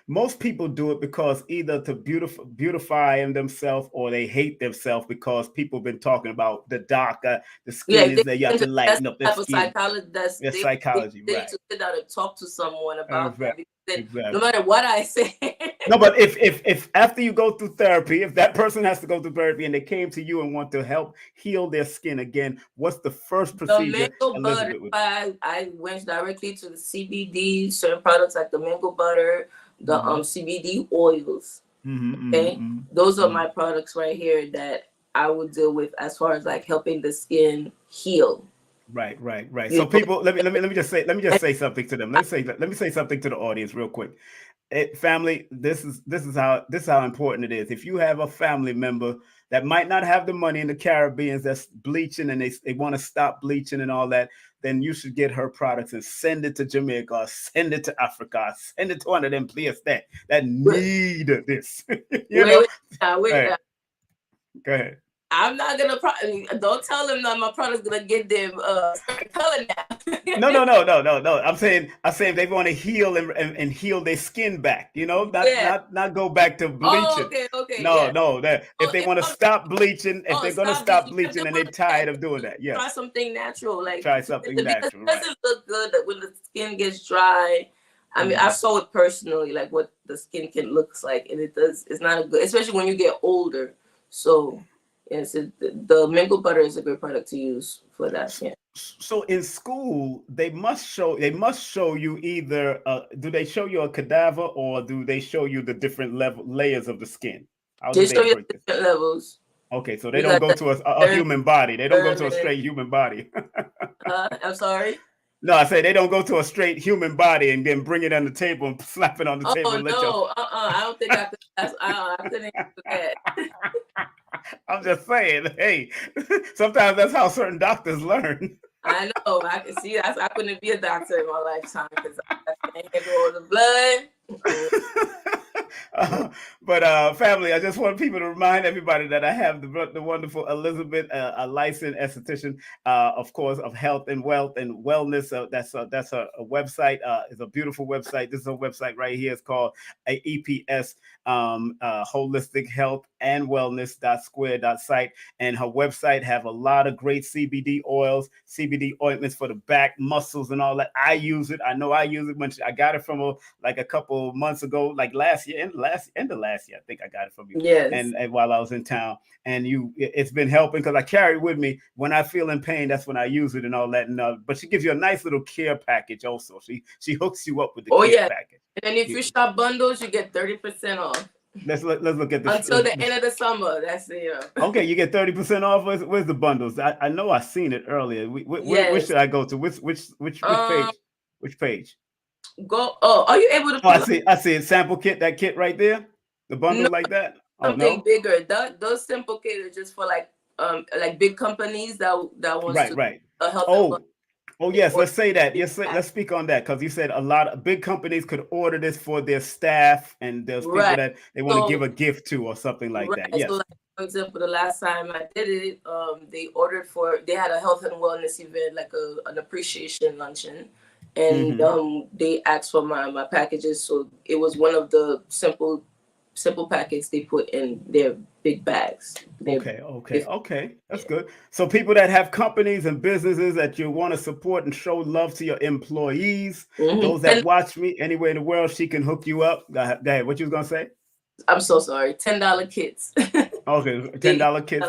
most people do it because either to beautify themselves, or they hate themselves because people have been talking about the darker the skin is, they that you have to that's lighten up the their type of skin. psychology Their they psychology, need right? to sit down and talk to someone about that, because then no Exactly. matter what I say. No, but if after you go through therapy, if that person has to go through therapy and they came to you and want to help heal their skin again, what's the first The procedure mango butter, Elizabeth would do? I went directly to the CBD, certain products like the mango butter, the CBD oils. Okay, those are my products right here that I would deal with as far as like helping the skin heal. Right. You So know? people, let me just say something to them. Let me say something to the audience real quick. Family, this is how important it is. If you have a family member that might not have the money in the Caribbean that's bleaching and they want to stop bleaching and all that, then you should get her products and send it to Jamaica, or send it to Africa, or send it to one of them places that Wait, need this. you wait, know. wait. Hey, go ahead. I'm not gonna. Don't tell them that my product's gonna get them certain color now. No. I'm saying they want to heal and heal their skin back. Not Yeah. not go back to Oh, bleaching. okay, No, yeah. no. That if Oh, they want to stop bleaching, if they're gonna stop stop bleaching. If they bleaching and they're want to tired of doing that, try yes, something natural, like try something because natural, it right? doesn't look good when the skin gets dry. I mean, I Mhm. saw it personally, like what the skin can looks like, and it does. It's not a good, especially when you get older. So, yes, the mango butter is a great product to use for that. Yeah. So in school, they must show you either do they show you a cadaver or do they show you the different layers of the skin? How do They they show you break this? different levels. Okay, so they You don't got go the to a derm, human body. They don't go to a dermis. straight human body. I'm sorry. No, I say they don't go to a straight human body and then bring it on the table and slap it on the table Oh and let you. no, I don't think I could. I couldn't do that. I'm just saying, hey, sometimes that's how certain doctors learn. I know. I can see. I couldn't be a doctor in my lifetime because I can't handle all the blood. But family, I just want people to remind everybody that I have the wonderful Elizabeth, a licensed esthetician, of course, of health and wealth and wellness. That's a website. It's a beautiful website. This is a website right here. It's called EPS, Holistic Health and Wellness .square.site, and her website have a lot of great CBD oils, CBD ointments for the back, muscles, and all that. I use it. I know I use it when I got it from like a couple months ago, like last year, end of last year, I think I got it from you. Yes. And while I was in town, and it's been helping because I carry it with me when I feel in pain. That's when I use it and all that. And but she gives you a nice little care package also. She hooks you up with the care Yeah. package. And if you shop bundles, you get 30% off. Let's look at this until the end of the summer. That's it. Okay, you get 30% off. Where's the bundles? I know I seen it earlier. Where Yes. should I go to? Which page? Which page? Go. Oh, are you able to? Oh, I see it. Sample kit. That kit right there. The bundle No, like that. Oh something no. bigger. Those simple kits are just for like big companies that wants to Right. help them. Oh yes. Let's say that. Yes. Let's speak on that because you said a lot of big companies could order this for their staff and there's people Right. that they want to So- give a gift to or something like that. Yes. So like, for example, the last time I did it, they had a health and wellness event, like an appreciation luncheon, and they asked for my packages. So it was one of the simple packets they put in their big bags. Okay. That's good. So people that have companies and businesses that you want to support and show love to your employees, those that watch me anywhere in the world, she can hook you up. Go ahead. What you was gonna say? I'm so sorry. $10 kits. Okay, $10 kits.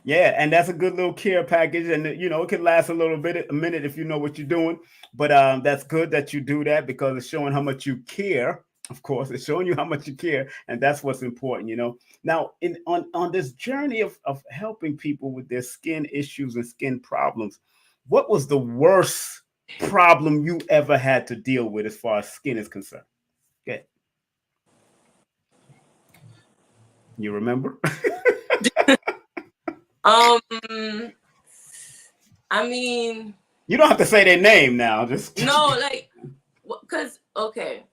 Yeah, and that's a good little care package, and it can last a minute if you know what you're doing. But that's good that you do that because it's showing how much you care. Of course, it's showing you how much you care, and that's what's important. Now, on this journey of helping people with their skin issues and skin problems, what was the worst problem you ever had to deal with as far as skin is concerned? Okay. You remember? I mean, you don't have to say their name now. Just no, like, because okay,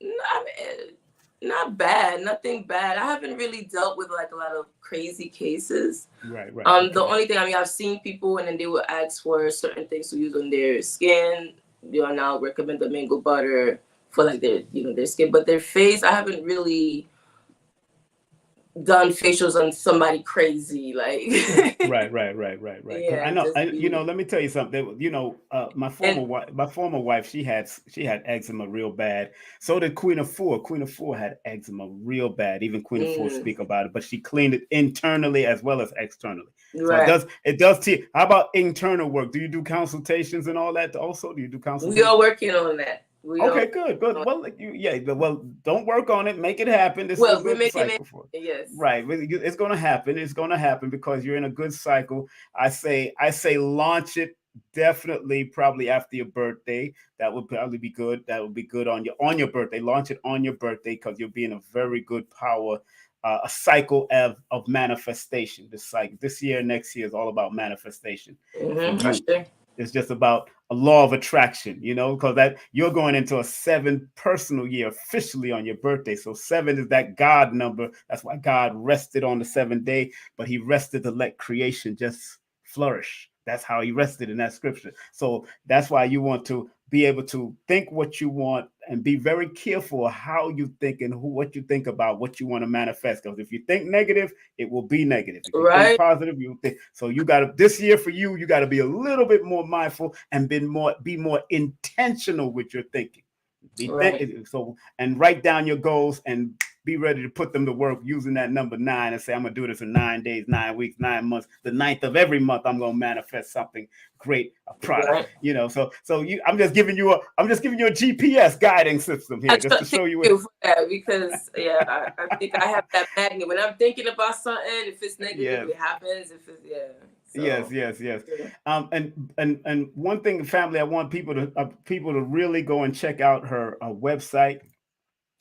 I mean, not bad, nothing bad. I haven't really dealt with like a lot of crazy cases. Right. The only thing, I've seen people and then they will ask for certain things to use on their skin. Now recommend the mango butter for like their skin, but their face, I haven't really done facials on somebody crazy like. Right. Yeah, I know. Let me tell you something. My former wife, she had eczema real bad. So did Queen of Four. Queen of Four had eczema real bad. Even Queen of Four speak about it, but she cleaned it internally as well as externally. Right. So it does. How about internal work? Do you do consultations and all that? Also, do you do consultations? We are working on that. Okay, good. Well, well, don't work on it. Make it happen. This is a we good make cycle for it. it. Yes. Right. It's going to happen. It's going to happen because you're in a good cycle. I say launch it definitely probably after your birthday. That would probably be good. That would be good on your birthday. Launch it on your birthday because you'll be in a very good power, a cycle of manifestation. This year, next year is all about manifestation for For you. sure. It's just about a law of attraction, because that you're going into a 7 personal year officially on your birthday. So 7 is that God number. That's why God rested on the 7th day, but he rested to let creation just flourish. That's how he rested in that scripture. So that's why you want to be able to think what you want and be very careful how you think and what you think about what you want to manifest. Because if you think negative, it will be negative. If you think positive, you think. So you got to, this year for you, you got to be a little bit more mindful and be more intentional with your thinking. So, and write down your goals and be ready to put them to work using that number 9 and say, I'm going to do this in 9 days, 9 weeks, 9 months. The 9th of every month, I'm going to manifest something great, a product, I'm just giving you a GPS guiding system here just to show you for that because I think I have that magnet. When I'm thinking about something, if it's negative, it happens. If it's So, yes. And one thing, family, I want people to really go and check out her website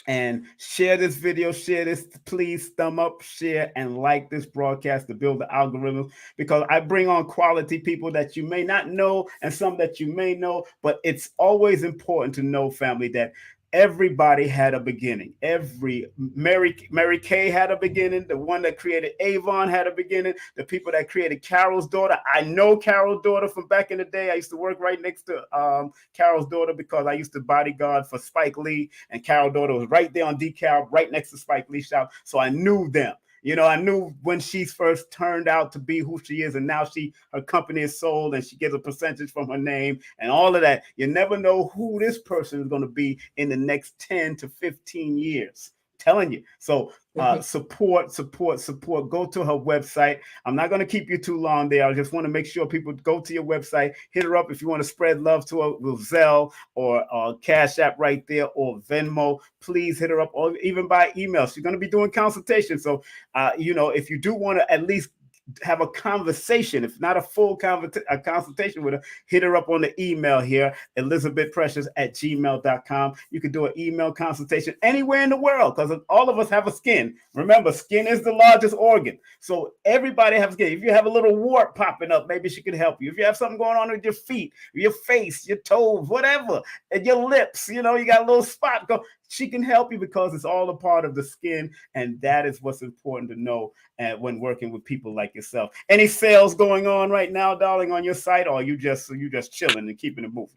and share this video. Share this, please. Thumb up, share, and like this broadcast to build the algorithms, because I bring on quality people that you may not know and some that you may know. But it's always important to know, family, that everybody had a beginning. Mary Kay had a beginning. The one that created Avon had a beginning. The people that created Carol's Daughter. I know Carol's Daughter from back in the day. I used to work right next to Carol's Daughter because I used to bodyguard for Spike Lee, and Carol's Daughter was right there on DeKalb, right next to Spike Lee's shop. So I knew them. I knew when she first turned out to be who she is, and now her company is sold and she gets a percentage from her name and all of that. You never know who this person is going to be in the next 10 to 15 years. Telling you. So support. Go to her website. I'm not going to keep you too long there. I just want to make sure people go to your website, hit her up if you want to spread love to her with Zelle or Cash App right there, or Venmo. Please hit her up, or even by email. She's going to be doing consultation. So, if you do want to at least have a conversation, if not a full consultation with her, hit her up on the email here, elizabethprecious@gmail.com. You can do an email consultation anywhere in the world, because all of us have a skin. Remember, skin is the largest organ. So everybody has skin. If you have a little wart popping up, maybe she can help you. If you have something going on with your feet, your face, your toes, whatever, and your lips, you got a little spot, she can help you, because it's all a part of the skin. And that is what's important to know when working with people like yourself. Any sales going on right now, darling, on your site, or are you just chilling and keeping it moving?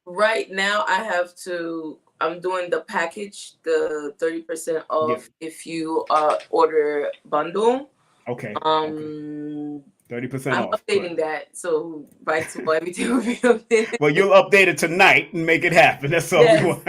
Right now I'm doing the package, the 30% off if you order bundle. Okay. 30% I'm off. updating that, so by tomorrow everything will be updated. Well, you'll update it tonight and make it happen. That's all we want.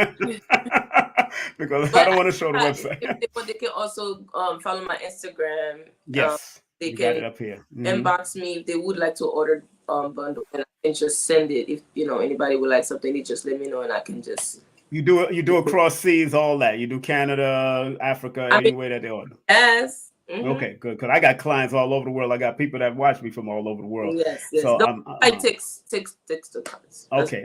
Because I don't want to show the website. But they can also follow my Instagram. Yes, they got can it up here. Inbox me if they would like to order bundle, and I can just send it. If anybody would like something, they just let me know, and I can just. You do across seas, all that. You do Canada, Africa, anywhere that they order. Yes. Mm-hmm. Okay, good. Because I got clients all over the world. I got people that watch me from all over the world. Yes. So I text the cards. Okay.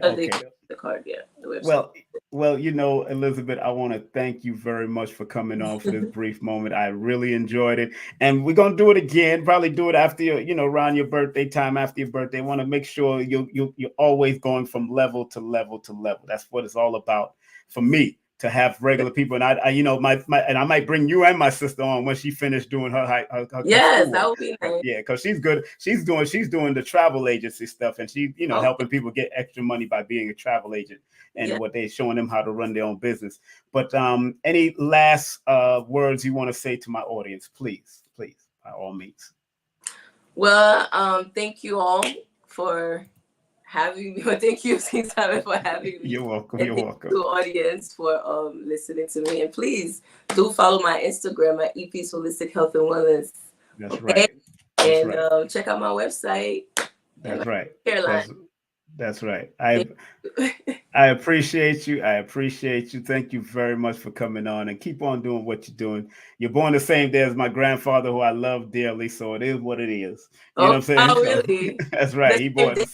The card, the website. Well, Elizabeth, I want to thank you very much for coming on for this brief moment. I really enjoyed it, and we're gonna do it again. Probably do it after around your birthday time. After your birthday, I want to make sure you're always going from level to level to level. That's what it's all about for me. To have regular people, and I and I might bring you and my sister on when she finished doing her yes, that would be nice. Yeah, because she's good. She's doing the travel agency stuff, and she helping people get extra money by being a travel agent, and what they're showing them how to run their own business. But any last words you want to say to my audience, please, by all means. Well, thank you all for having me. Thank you, King Simon, for having me. You're welcome. And You're welcome. To audience for listening to me, and please do follow my Instagram at EP's Holistic Health and Wellness. That's right. And check out my website. That's right. Caroline. That's right. I appreciate you. I appreciate you. Thank you very much for coming on and keep on doing what you're doing. You're born the same day as my grandfather, who I love dearly. So it is what it is. You know Oh, what I'm saying? oh, So really? that's right. The same day?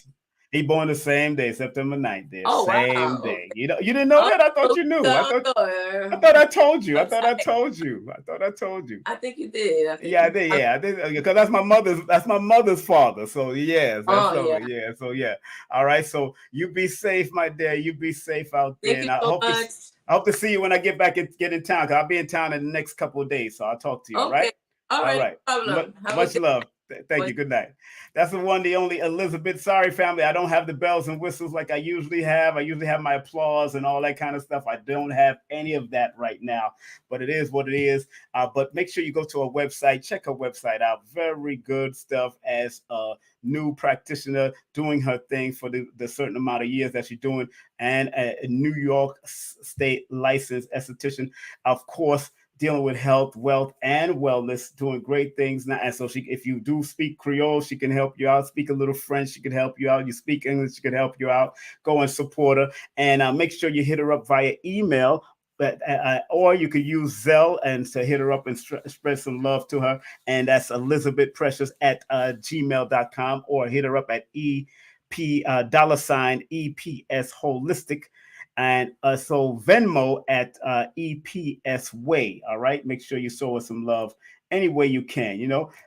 He born the same day, September 9th. There, Oh, same wow. day. Okay. You didn't know that? I thought Oh, you knew. I so, thought I told you. I I'm thought I sorry. told you. I thought I told you. I think you did. I think Yeah, I you. did. Yeah, I did. Because that's my mother's. That's my mother's father. So yes, that's Oh, so. yeah. Yeah. So yeah. All right. So you be safe, my dear. You be safe out there, Thank you and I so hope to. much. I hope to see you when I get back and get in town. Cause I'll be in town in the next couple of days. So I'll talk to you. All right. Okay. All All right. right. No problem. Have a Much good love. Thank one. you. Good night. That's the one, the only Elizabeth. Sorry, family. I don't have the bells and whistles like I usually have. I usually have my applause and all that kind of stuff. I don't have any of that right now, but it is what it is. But make sure you go to our website, check her website out. Very good stuff as a new practitioner doing her thing for the certain amount of years that she's doing, and a New York State licensed esthetician. Of course, dealing with health, wealth, and wellness, doing great things now. And so if you do speak Creole, she can help you out. Speak a little French, she can help you out. You speak English, she can help you out. Go and support her. And make sure you hit her up via email. Or you could use Zelle and to hit her up and spread some love to her. And that's Elizabeth Precious at gmail.com, or hit her up at $EPS Holistic. And so Venmo at EPS Way. All right. Make sure you show us some love any way you can.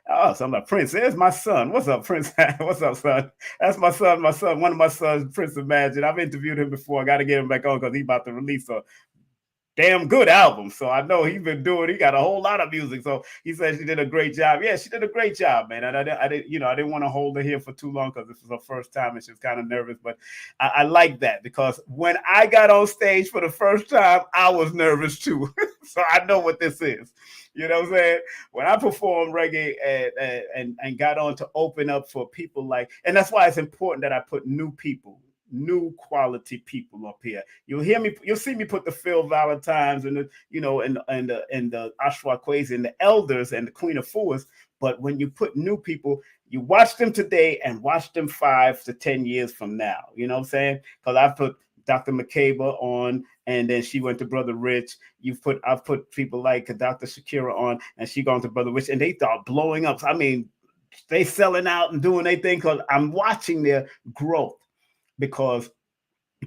Oh, so I'm like, Prince, there's my son. What's up, Prince? What's up, son? That's my son. One of my sons, Prince Imagine. I've interviewed him before. I got to get him back on because he's about to release a damn good album. So I know he got a whole lot of music. So he said she did a great job. Yeah, she did a great job, man. And I didn't want to hold her here for too long because this was her first time and she was kind of nervous. But I like that, because when I got on stage for the first time, I was nervous too. So I know what this is. You know what I'm saying? When I performed reggae and got on to open up for people and that's why it's important that I put new quality people up here. You'll see me put the Phil Valentines and the Ashwa Kwesi and the elders and the Queen of Fools. But when you put new people, you watch them today and watch them 5 to 10 years from now. You know what I'm saying? Because I've put Dr. McCabe on, and then she went to Brother Rich. I've put people like Dr. Shakira on, and she gone to Brother Rich, and they start blowing up. I mean, they selling out and doing their thing because I'm watching their growth. Because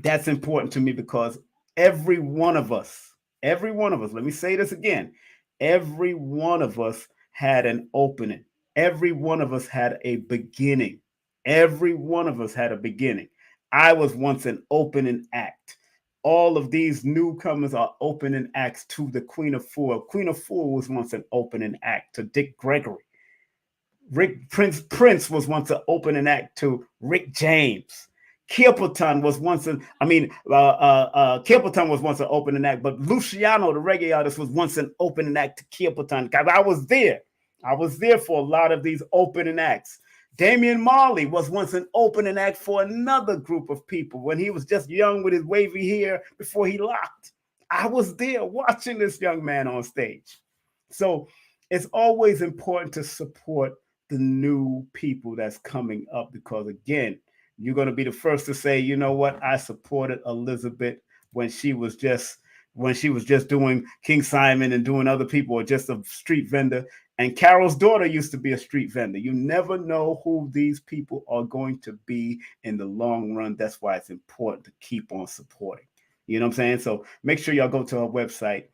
that's important to me, because every one of us, let me say this again, every one of us had an opening. Every one of us had a beginning. Every one of us had a beginning. I was once an opening act. All of these newcomers are opening acts to the Queen of Four. Queen of Four was once an opening act to Dick Gregory. Prince was once an opening act to Rick James. Kilperton was once Kilperton was once an opening act, but Luciano, the reggae artist, was once an opening act to Kilperton, because I was there. I was there for a lot of these opening acts. Damian Marley was once an opening act for another group of people when he was just young with his wavy hair before he locked. I was there watching this young man on stage. So it's always important to support the new people that's coming up, because again, you're going to be the first to say, you know what, I supported Elizabeth when she was just doing King Simon and doing other people, or just a street vendor. And Carol's daughter used to be a street vendor. You never know who these people are going to be in the long run. That's why it's important to keep on supporting. You know what I'm saying? So make sure y'all go to our website.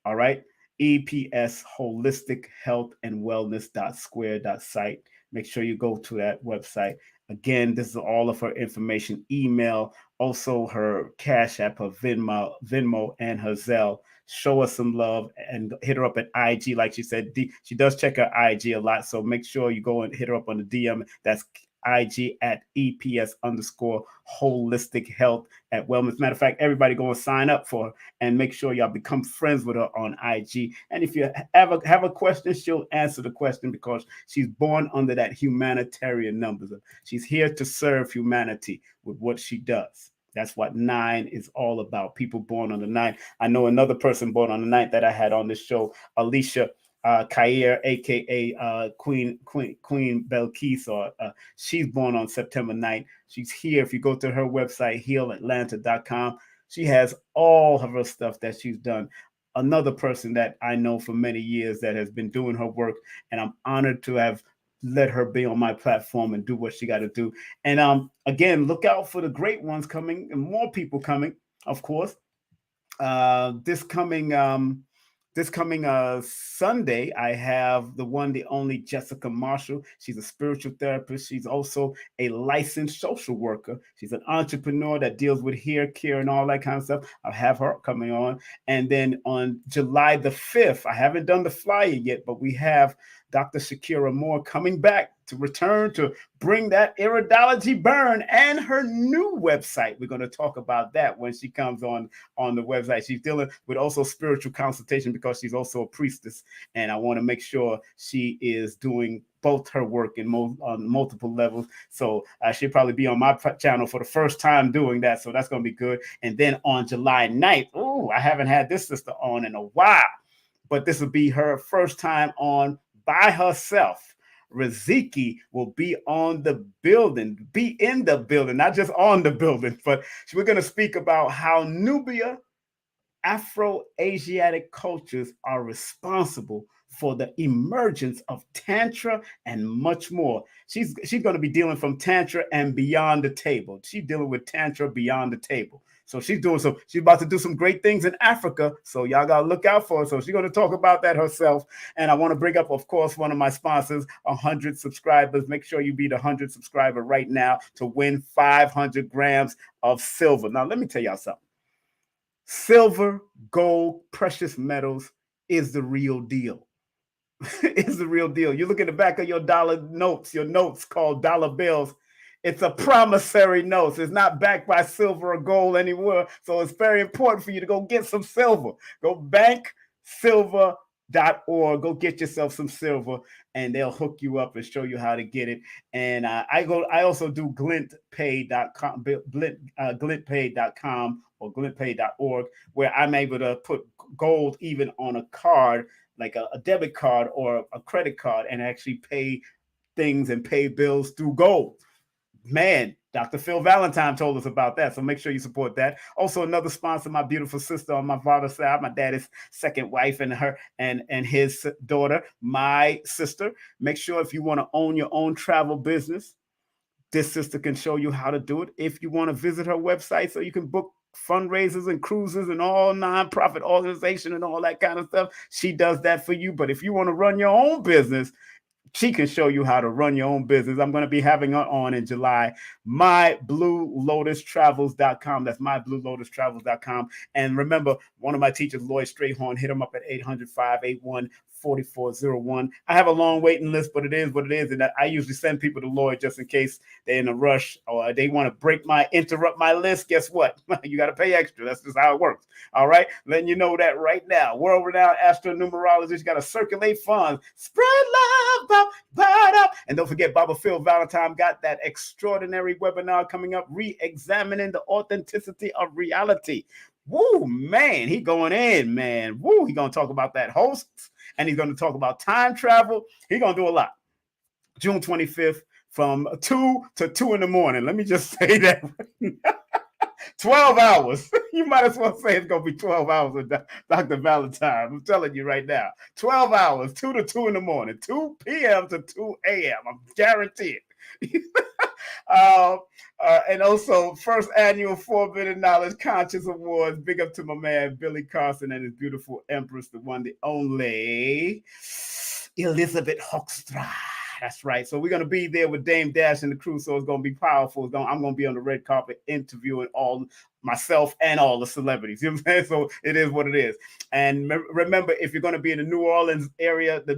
All right. EPS Holistic Health and Wellness.square.site. Make sure you go to that website. Again, this is all of her information, email, also her Cash App, her Venmo, and her Zelle. Show us some love and hit her up at IG. Like she said, she does check her IG a lot. So make sure you go and hit her up on the DM. That's IG at EPS_holistic health at wellness. Matter of fact, everybody go and sign up for her and make sure y'all become friends with her on IG. And if you ever have a question, she'll answer the question, because she's born under that humanitarian numbers. She's here to serve humanity with what she does. That's what 9 is all about. People born on the 9. I know another person born on the 9th that I had on this show, Alicia Kair, aka Queen Belkis, or she's born on September 9th. She's here. If you go to her website, healatlanta.com, she has all of her stuff that she's done. Another person that I know for many years that has been doing her work, and I'm honored to have let her be on my platform and do what she got to do. And again, look out for the great ones coming and more people coming, of course. This coming Sunday, I have the one, the only Jessica Marshall. She's a spiritual therapist. She's also a licensed social worker. She's an entrepreneur that deals with hair care and all that kind of stuff. I'll have her coming on. And then on July the 5th, I haven't done the flyer yet, but we have Dr. Shakira Moore coming back to return to bring that iridology burn and her new website. We're going to talk about that when she comes on the website. She's dealing with also spiritual consultation because she's also a priestess, and I want to make sure she is doing both her work on multiple levels. So she'll probably be on my channel for the first time doing that. So that's going to be good. And then on July 9th, I haven't had this sister on in a while, but this will be her first time on by herself. Riziki will be in the building, not just on the building, but we're going to speak about how Nubia, Afro-Asiatic cultures are responsible for the emergence of Tantra and much more. She's going to be dealing from Tantra and beyond the table. She's dealing with Tantra beyond the table. So she's about to do some great things in Africa. So y'all got to look out for her. So she's going to talk about that herself. And I want to bring up, of course, one of my sponsors, 100 subscribers. Make sure you be the 100 subscriber right now to win 500 grams of silver. Now, let me tell y'all something. Silver, gold, precious metals is the real deal. It's the real deal. You look at the back of your notes called dollar bills. It's a promissory note. It's not backed by silver or gold anywhere. So it's very important for you to go get some silver. Go banksilver.org. Go get yourself some silver, and they'll hook you up and show you how to get it. And I also do glintpay.com, glintpay.com or glintpay.org, where I'm able to put gold even on a card, like a debit card or a credit card, and actually pay things and pay bills through gold. Man, Dr. Phil Valentine told us about that. So make sure you support that. Also, another sponsor, my beautiful sister on my father's side, my daddy's second wife, and her and his daughter, my sister. Make sure if you want to own your own travel business, this sister can show you how to do it. If you want to visit her website so you can book fundraisers and cruises and all nonprofit organization and all that kind of stuff, she does that for you. But if you want to run your own business, she can show you how to run your own business. I'm going to be having her on in July. MyBlueLotusTravels.com. That's MyBlueLotusTravels.com. And remember, one of my teachers, Lloyd Strayhorn, hit him up at 800-581-4401. I have a long waiting list, but it is what it is. And I usually send people to Lloyd just in case they're in a rush or they want to interrupt my list. Guess what? You got to pay extra. That's just how it works. All right. Letting you know that right now. World-renowned astronumerologist, got to circulate funds, spread love, and don't forget, Baba Phil Valentine got that extraordinary webinar coming up, re-examining the authenticity of reality. Woo, man, he going in, man. Woo, he going to talk about that hosts, and he's going to talk about time travel. He's going to do a lot. June 25th from 2 to 2 in the morning. Let me just say that. 12 hours. You might as well say it's going to be 12 hours with Dr. Valentine. I'm telling you right now. 12 hours, 2 to 2 in the morning, 2 p.m. to 2 a.m. I'm guaranteed. And also, first annual Forbidden Knowledge Conscious Awards. Big up to my man, Billy Carson, and his beautiful Empress, the one, the only, Elizabeth Hoekstra. That's right. So we're going to be there with Dame Dash and the crew. So it's going to be powerful. I'm going to be on the red carpet interviewing all myself and all the celebrities. You know what I'm saying? So it is what it is. And remember, if you're going to be in the New Orleans area, the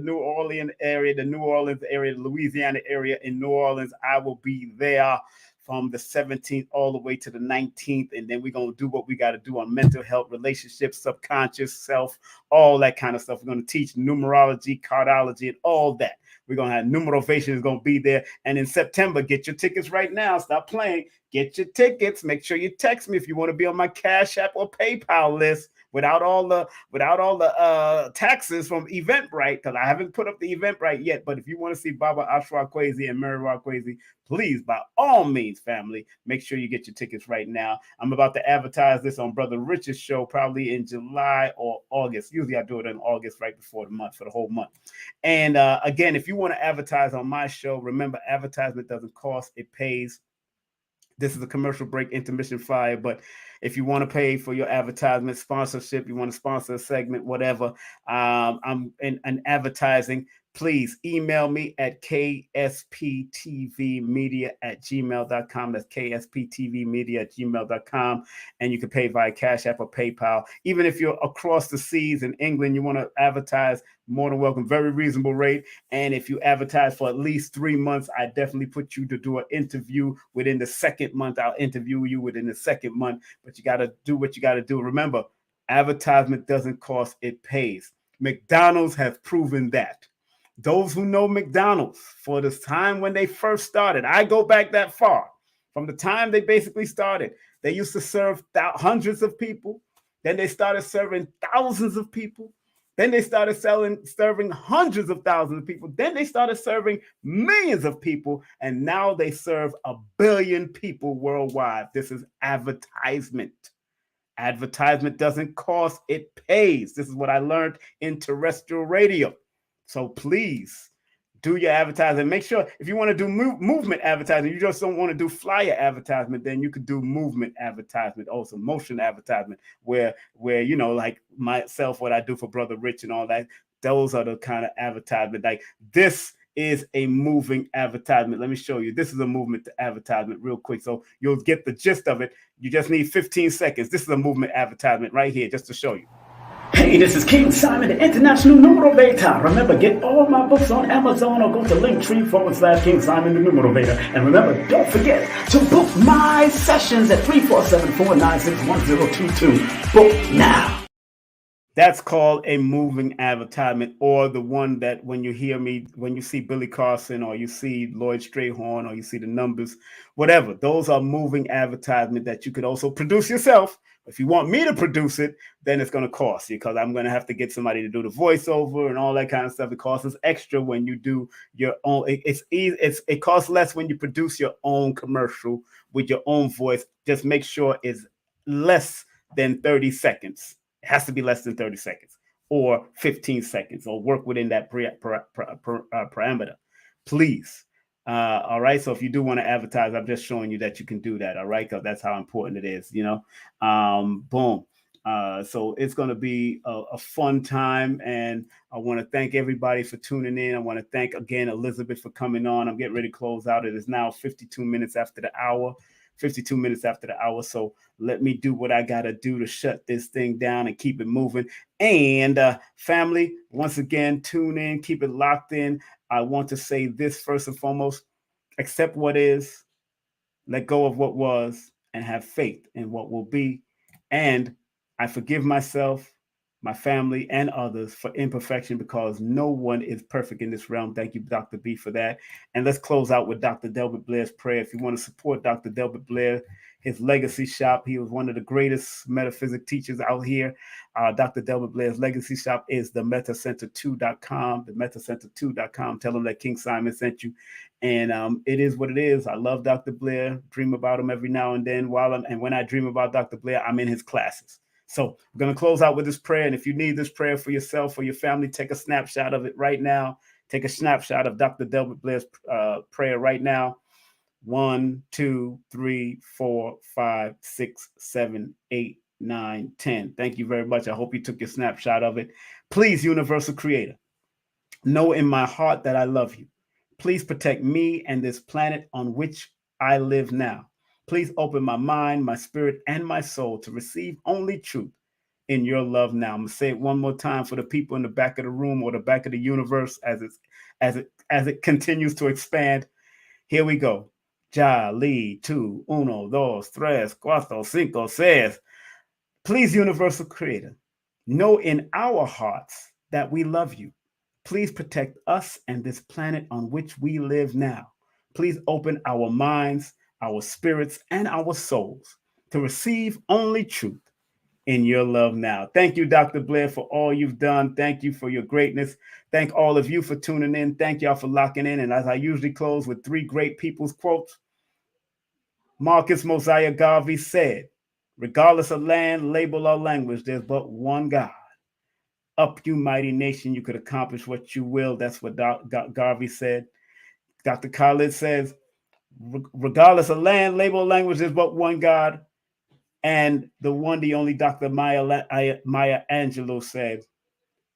Louisiana area in New Orleans, I will be there from the 17th all the way to the 19th. And then we're going to do what we got to do on mental health, relationships, subconscious self, all that kind of stuff. We're going to teach numerology, cardology, and all that. We're going to have numerovation is going to be there. And in September, get your tickets right now. Stop playing. Get your tickets. Make sure you text me if you want to be on my Cash App or PayPal list without all the taxes from Eventbrite, because I haven't put up the Eventbrite yet. But if you want to see Baba Ashra Kwesi and Mary Kwesi, please, by all means, family, make sure you get your tickets right now. I'm about to advertise this on Brother Rich's show probably in July or August. Usually I do it in August right before the month, for the whole month. And again, if you want to advertise on my show, remember, advertisement doesn't cost, it pays. This is a commercial break, intermission fire. But if you want to pay for your advertisement, sponsorship, you want to sponsor a segment, whatever, I'm in advertising, please email me at ksptvmedia@gmail.com. That's ksptvmedia@gmail.com. And you can pay via Cash App or PayPal. Even if you're across the seas in England, you want to advertise, more than welcome. Very reasonable rate. And if you advertise for at least 3 months, I definitely put you to do an interview within the second month. I'll interview you within the second month. But you got to do what you got to do. Remember, advertisement doesn't cost, it pays. McDonald's has proven that. Those who know McDonald's, for this time when they first started, I go back that far. From the time they basically started, they used to serve hundreds of people. Then they started serving thousands of people. Then they started serving hundreds of thousands of people. Then they started serving millions of people. And now they serve 1 billion people worldwide. This is advertisement. Advertisement doesn't cost, it pays. This is what I learned in terrestrial radio. So please do your advertising. Make sure if you want to do movement advertising, you just don't want to do flyer advertisement, then you could do movement advertisement, also motion advertisement, where you know, like myself, what I do for Brother Rich and all that. Those are the kind of advertisement. Like this is a moving advertisement. Let me show you. This is a movement advertisement real quick, so you'll get the gist of it. You just need 15 seconds. This is a movement advertisement right here, just to show you. Hey, this is King Simon, the International Numerovator. Remember, get all my books on Amazon or go to linktr.ee/King Simon, the Numerovator. And remember, don't forget to book my sessions at 3474-961022. Book now. That's called a moving advertisement, or the one that when you hear me, when you see Billy Carson or you see Lloyd Strayhorn or you see the numbers, whatever, those are moving advertisement that you could also produce yourself. If you want me to produce it, then it's going to cost you, because I'm going to have to get somebody to do the voiceover and all that kind of stuff. It costs extra when you do your own. It costs less when you produce your own commercial with your own voice. Just make sure it's less than 30 seconds. It has to be less than 30 seconds or 15 seconds, or work within that parameter, please. All right. So if you do want to advertise, I'm just showing you that you can do that. All right. Because that's how important it is, you know. Boom. So it's going to be a fun time. And I want to thank everybody for tuning in. I want to thank again Elizabeth for coming on. I'm getting ready to close out. It is now 52 minutes after the hour. 52 minutes after the hour. So let me do what I got to do to shut this thing down and keep it moving. And family, once again, tune in, keep it locked in. I want to say this first and foremost: accept what is, let go of what was, and have faith in what will be. And I forgive myself, my family, and others for imperfection, because no one is perfect in this realm. Thank you, Dr. B, for that. And let's close out with Dr. Delbert Blair's prayer. If you want to support Dr. Delbert Blair, his legacy shop, he was one of the greatest metaphysics teachers out here. Dr. Delbert Blair's legacy shop is the metacenter2.com, the metacenter2.com. Tell them that King Simon sent you. And it is what it is. I love Dr. Blair, dream about him every now and then. And when I dream about Dr. Blair, I'm in his classes. So we're going to close out with this prayer. And if you need this prayer for yourself or your family, take a snapshot of it right now. Take a snapshot of Dr. Delbert Blair's prayer right now. 1, 2, 3, 4, 5, 6, 7, 8, 9, 10. Thank you very much. I hope you took your snapshot of it. Please, Universal Creator, know in my heart that I love you. Please protect me and this planet on which I live now. Please open my mind, my spirit, and my soul to receive only truth in your love now. I'm going to say it one more time for the people in the back of the room or the back of the universe as it continues to expand. Here we go. Ya, li, tu, uno, dos, tres, cuatro, cinco, seis. Please, Universal Creator, know in our hearts that we love you. Please protect us and this planet on which we live now. Please open our minds, our spirits, and our souls to receive only truth in your love now. Thank you, Dr. Blair, for all you've done. Thank you for your greatness. Thank all of you for tuning in. Thank y'all for locking in. And as I usually close with 3 great people's quotes, Marcus Mosiah Garvey said, regardless of land, label, or language, there's but one God. Up, you mighty nation, you could accomplish what you will. That's what Garvey said. Dr. Khalid says, regardless of land, label, or language, there's but one God. And the one, the only Dr. Maya Angelou said,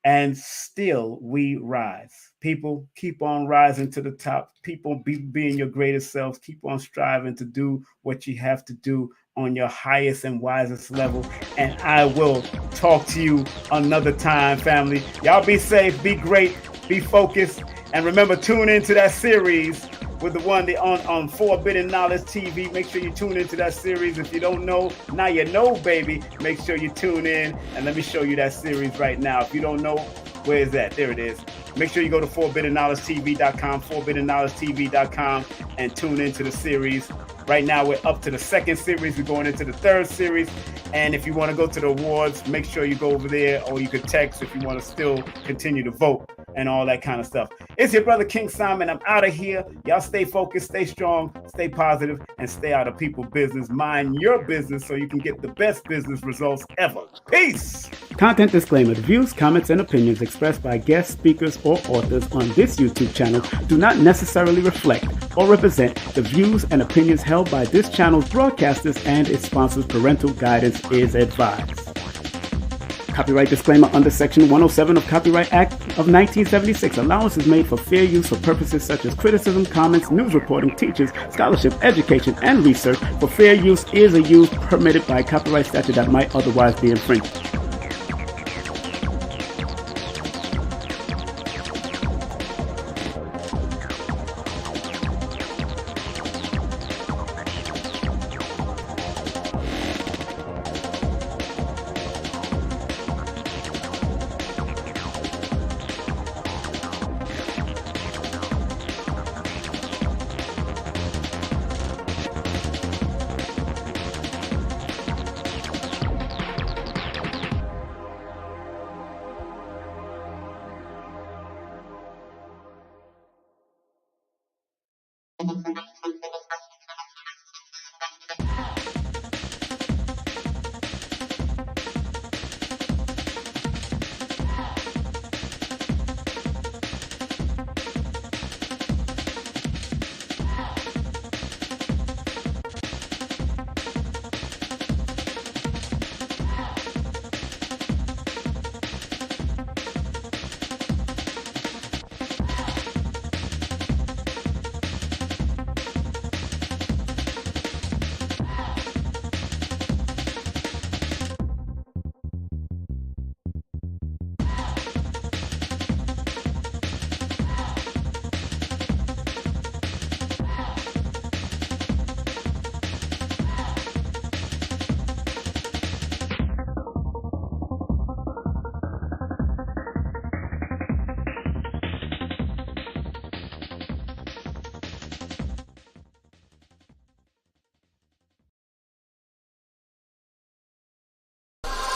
and still we rise. People, keep on rising to the top. People, being your greatest selves. Keep on striving to do what you have to do on your highest and wisest level. And I will talk to you another time, family. Y'all be safe, be great, be focused. And remember, tune into that series with the one on Forbidden Knowledge TV. Make sure you tune into that series. If you don't know, now you know, baby. Make sure you tune in, and let me show you that series right now. If you don't know, where is that? There it is. Make sure you go to forbiddenknowledgetv.com, forbiddenknowledgetv.com, and tune into the series. Right now, we're up to the 2nd series. We're going into the 3rd series. And if you want to go to the awards, make sure you go over there, or you could text if you want to still continue to vote and all that kind of stuff. It's your brother, King Simon. I'm out of here. Y'all stay focused, stay strong, stay positive, and stay out of people's business. Mind your business so you can get the best business results ever. Peace. Content disclaimer. The views, comments, and opinions expressed by guest speakers or authors on this YouTube channel do not necessarily reflect or represent the views and opinions held by this channel's broadcasters and its sponsors. Parental guidance is advised. Copyright disclaimer under Section 107 of Copyright Act of 1976. Allowance is made for fair use for purposes such as criticism, comments, news reporting, teachers, scholarship, education, and research. For fair use is a use permitted by copyright statute that might otherwise be infringed.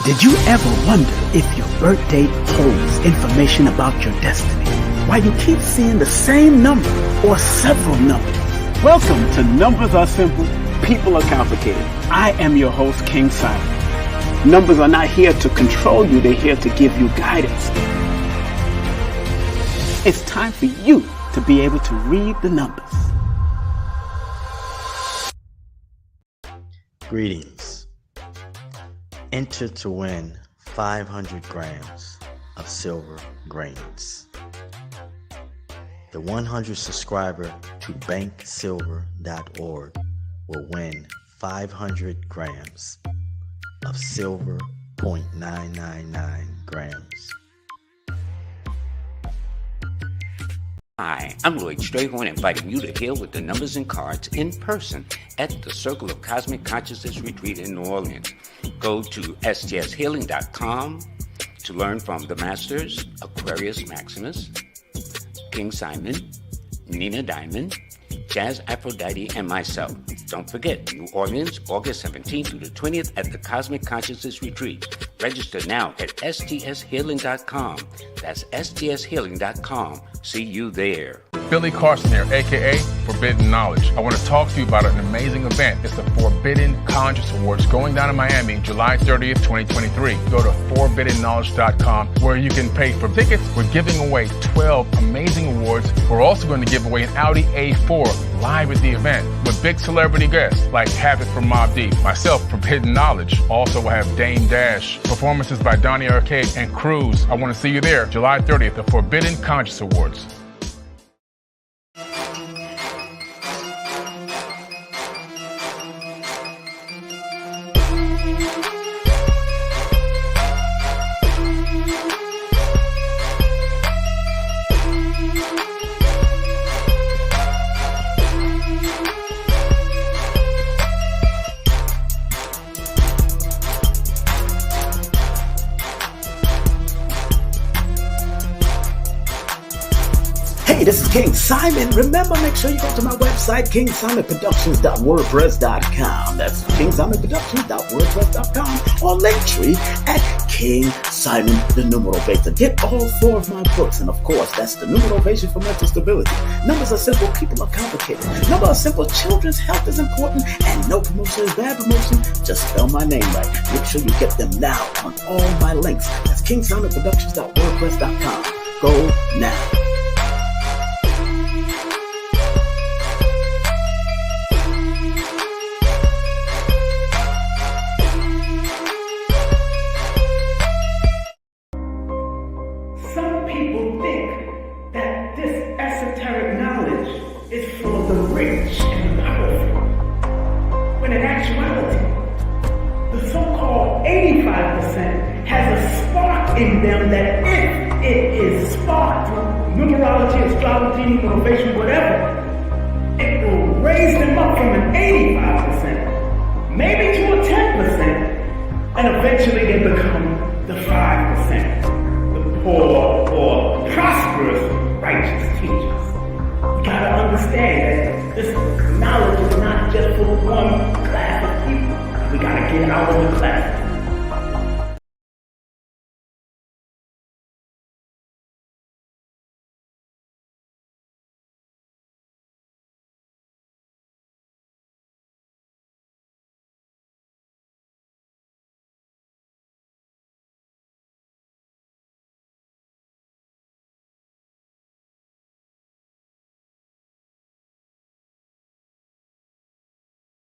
Did you ever wonder if your birth date holds information about your destiny? Why you keep seeing the same number or several numbers? Welcome to Numbers Are Simple, People Are Complicated. I am your host, King Simon. Numbers are not here to control you, they're here to give you guidance. It's time for you to be able to read the numbers. Greetings. Enter to win 500 grams of silver grains. The 100 subscriber to banksilver.org will win 500 grams of silver 0.999 grams. Hi, I'm Lloyd Strayhorn, inviting you to heal with the numbers and cards in person at the Circle of Cosmic Consciousness Retreat in New Orleans. Go to stshealing.com to learn from the Masters, Aquarius Maximus, King Simon, Nina Diamond, Jazz Aphrodite, and myself. Don't forget, New Orleans, August 17th through the 20th at the Cosmic Consciousness Retreat. Register now at stshealing.com. That's stshealing.com. See you there. Billy Carson here, aka Forbidden Knowledge. I want to talk to you about an amazing event. It's the Forbidden Conscious Awards going down in Miami, July 30th, 2023. Go to forbiddenknowledge.com where you can pay for tickets. We're giving away 12 amazing awards. We're also going to give away an Audi A4 live at the event with big celebrity guests like Havoc from Mobb Deep, myself, Forbidden Knowledge. Also, we'll have Dame Dash, performances by Donnie Arcade and Cruz. I want to see you there, July 30th, the Forbidden Conscious Awards. Hey, this is King Simon. Remember, make sure you go to my website, kingsimonproductions.wordpress.com. That's kingsimonproductions.wordpress.com or linktr at King Simon the Numerovator. Get all 4 of my books, and of course, that's the Numerovation for Mental Stability. Numbers are simple, people are complicated. Numbers are simple, children's health is important, and no promotion is bad promotion. Just spell my name right. Make sure you get them now on all my links. That's kingsimonproductions.wordpress.com. Go now. Some people think that this esoteric knowledge is for the rich and powerful, when in actuality, the so-called 85% has a spark in them that if it is sparked through numerology, astrology, numerovation, whatever, it will raise them up from an 85%, maybe to a 10%, and eventually they become the 5%. Or prosperous, righteous teachers. You gotta understand that this knowledge is not just for one class of people. We gotta get out of the class